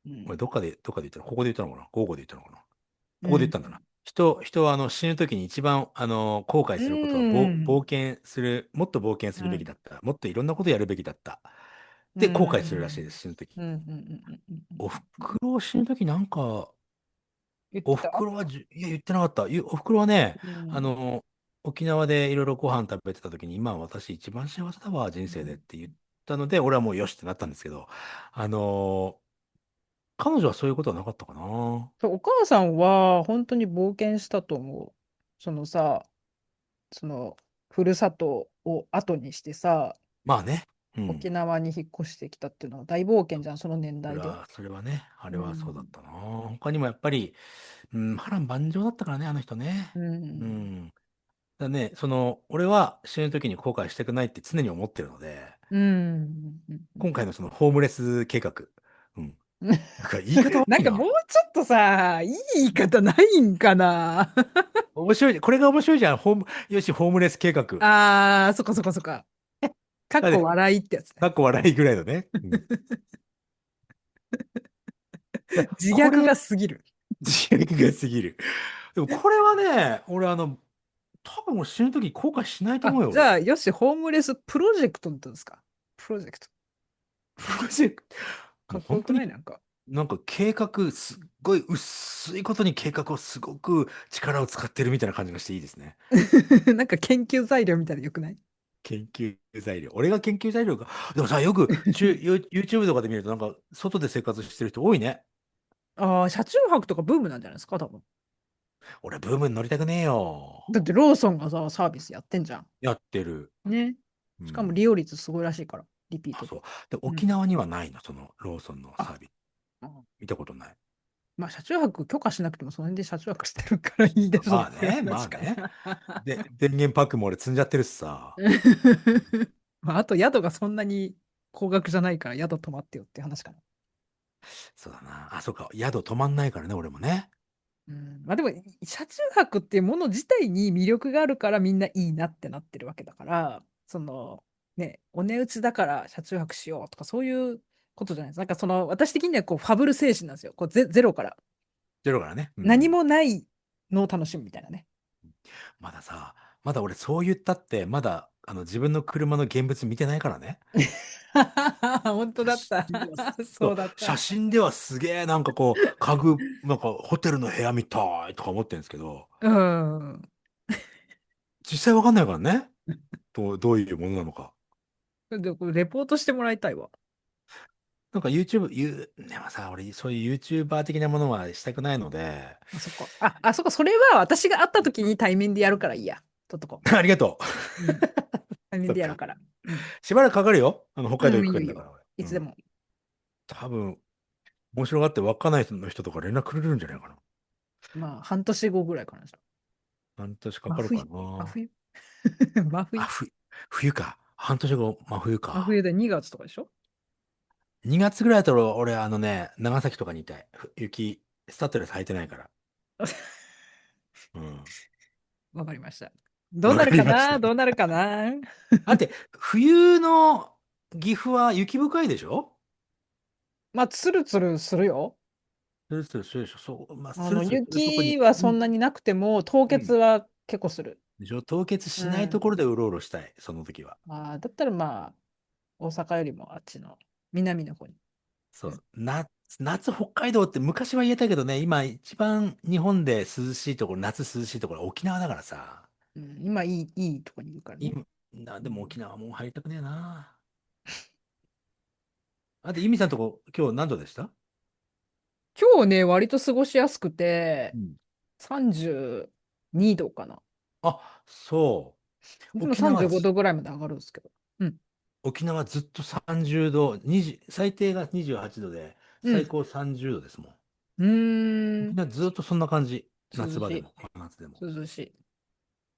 うん。俺、どっかで言ったのここで言ったのかな午後で言ったのかなうここで言ったんだな。ん。人は死ぬ時に一番、後悔うすることは、冒ん。険する、もっと冒険するべきうん。だった。もっといろんなことやるべきだった。うで、後悔するらしいん。です、死ぬ時。うん。うん。うん。うん。うん。おふくろ死ぬ時なんか、おふ言ってた。くろいや、言ってなかった。おふくろはね、うん。あの、沖縄でいろいろご飯食べてた時に、今私一番幸せだわ、人生でって言ったので、俺はもうよしってなったんですけど、あの、彼女はそういうことはなかったかな。そう、お母さんは本当に冒険したと思う。そのさ、その、ふるさとを後にしてさ、まあね。うん。沖縄に引っ越してきたっていうのは大冒険じゃん、その年代で。それはね、あれうはそうだっん。たな。他にもやっぱり、うん、波乱万丈だったからね、あの人ね。うん。うん。だね、俺は死ぬ時に後悔したくないって常に思ってるので、うん。うん。うん。今回のそのホームレス計画。うん。なんか言い方悪いな。なんかもうちょっとさ、いい言い方ないんかな。面白い。これが面白いじゃん。よし、ホームレス計画。あー、そっかそっかそっか。かっだって、こ笑いってやつね。かっこ笑いぐらいのね。うん。で自虐これ、が過ぎる。自虐が過ぎる。でもこれはね、俺多分俺死ぬ時後悔しないと思あ、うよ、俺。じゃあ、よし、ホームレスプロジェクトってどうですか？プロジェクト。プロジェクト、かっこよくもう本当にないなんか。なんか計画、すっごい薄いことに計画をすごく力を使ってるみたいな感じがしていいですね。なんか研究材料みたいでよくない？研究材料。俺が研究材料か。でもさ、よくYouTube とかで見るとなんか外で生活してる人多いね。ああ、車中泊とかブームなんじゃないですか、多分。俺ブームに乗りたくねえよ。だってローソンがさ、サービスやってんじゃん。やってる。ね。しかも利うん。用率すごいらしいから、リピーあ、トで。そう。で、うん。沖縄にはないの、そのローソンのサあ、ービス。うん。見たことない。まあ、車中泊許可しなくても、その辺で車中泊してるからいいでしょっていうまあね、ま話かあね。な。で、電源パックも俺積んじゃってるしさ。まあ、あと宿がそんなに高額じゃないから宿泊まってよっていう話かな。そうだな。あ、そうか。宿止まんないからね、俺もね。うん、まあでも、車中泊っていうもの自体に魅力があるからみんないいなってなってるわけだから、その、ね、お値打ちだから車中泊しようとかそういうことじゃないです。なんかその、私的にはこうファブル精神なんですよ。こうゼロからゼロからね。う何ん。もないのを楽しむみたいなね。まださ、まだ俺そう言ったって、まだ、自分の車の現物見てないからね。本当写だった。真ではそうだった。写真ではすげえなんかこう、家具、なんかホテルの部屋みたいとか思ってるんですけど、うん。実際わかんないからね。どういうものなのか。で、これレポートしてもらいたいわ。なんか でもさ、俺そういう YouTuber 的なものはしたくないので、あ、そっか。そっか。それは私が会った時に対面でやるからいいや。とっとこありがとう。う。うん。対面そっか。でやるから。うん。しばらくかかるよ。北海道うん、いいよいいよ。行くんだから、俺。うん。いつでも。多分、面白がって稚内の人とか連絡くれるんじゃないかな。まあ、半年後ぐらいかな。じゃあ半年かかるか真冬。真な。冬。真あ、冬。冬か。半年後、真冬か。真冬で2月とかでしょ？ 2月ぐらいだったら俺、長崎とかにいたい。雪、スタッドレス履いてないから。うん。わかりました。どうわかなるかりました。などうなるかな。だって、冬の岐阜は雪深いでしょ？まあ、ツルツルするよ。スルスルするでしょ？そう、まあ、スルスルするとこに、雪はそんなになくても、凍うん。結は結構する。でしょ？凍結うしないところでん。うろうろしたい、その時は。だったらまあ、大阪よりもあっちの南の方に。うん。そう。夏北海道って昔は言えたけどね、今一番日本で涼しいところ、夏涼しいところは沖縄だからさ。うん、今いいとこにいるからね。今、でもうん、沖縄もう入りたくねえな。あと、ユミさんとこ、今日何度でした？今日ね、割と過ごしやすくて、うん。32度かな。あ、そう。いつも35度ぐらいまで上がるんですけど。うん。沖縄ずっと30度、最低が28度で、うん。最高30度ですもん。うーん。沖縄ずっとそんな感じ。夏涼しい。場でも、真夏でも。涼しい。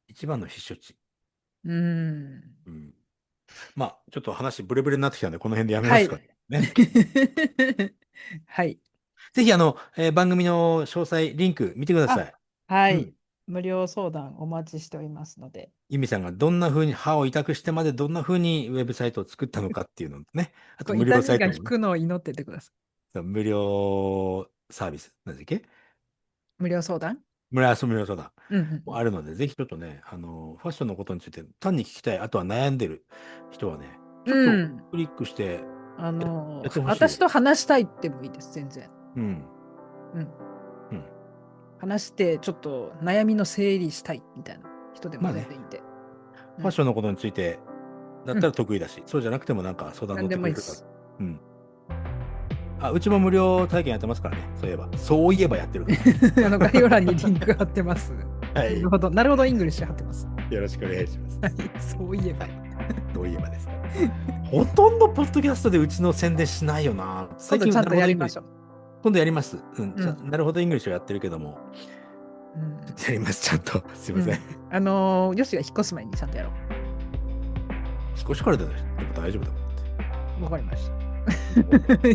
一番の避暑地。うーん。うん。まあ、ちょっと話ブレブレになってきたんで、この辺でやめますかはい。ね。はい。ぜひ、番組の詳細、リンク見てくださあ、い。はい。うん。無料相談お待ちしておりますので、ユミさんがどんな風に歯を委託してまでどんな風にウェブサイトを作ったのかっていうのね。あと無料痛みがサイトもね、引くのを祈っててくださ無料サービス、なんだっけ？い。無料相談。無料相談うんうんもあるので、ぜひちょっとね、ファッションのことについて単に聞きたい、あとは悩んでる人はね、うん。ちょっとうん。クリックしてやってほしいよ。私と話したいってもいいです、全然。うん。うん。うん。話して、ちょっと悩みの整理したいみたいな人でもまあね、全然いて。うん。ファッションのことについてだったらうん。得意だし、そうじゃなくてもなんか相談乗何ってくれるから。でもいいです。うん。あ、うちも無料体験やってますからね。そういえば。そういえばやってるから。概要欄にリンク貼ってます。はい。なるほど。なるほど、イングリッシュ貼ってます。よろしくお願いします。はい。そういえば。はい。そういえばですから。ほとんどポッドキャストでうちの宣伝しないよな。最近、今度ちゃんとなるほどイングリッシュ。やりましょう。今度やります。うん。うん。なるほどイングリッシュをやってるけども、うん。やります。ちゃんと。すいません。うん。よしが引っ越す前にちゃんとやろ少しからでも大丈夫だもんって。う。わかりましわかったた。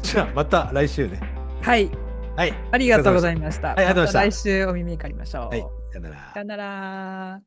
じゃあ、また来週ね。はい。はい。ありがとうごお疲れ様でした。ざいました。はい、ありがとうございままた来した。週お耳にかかりましはい。ょう。さよなら。さよなら。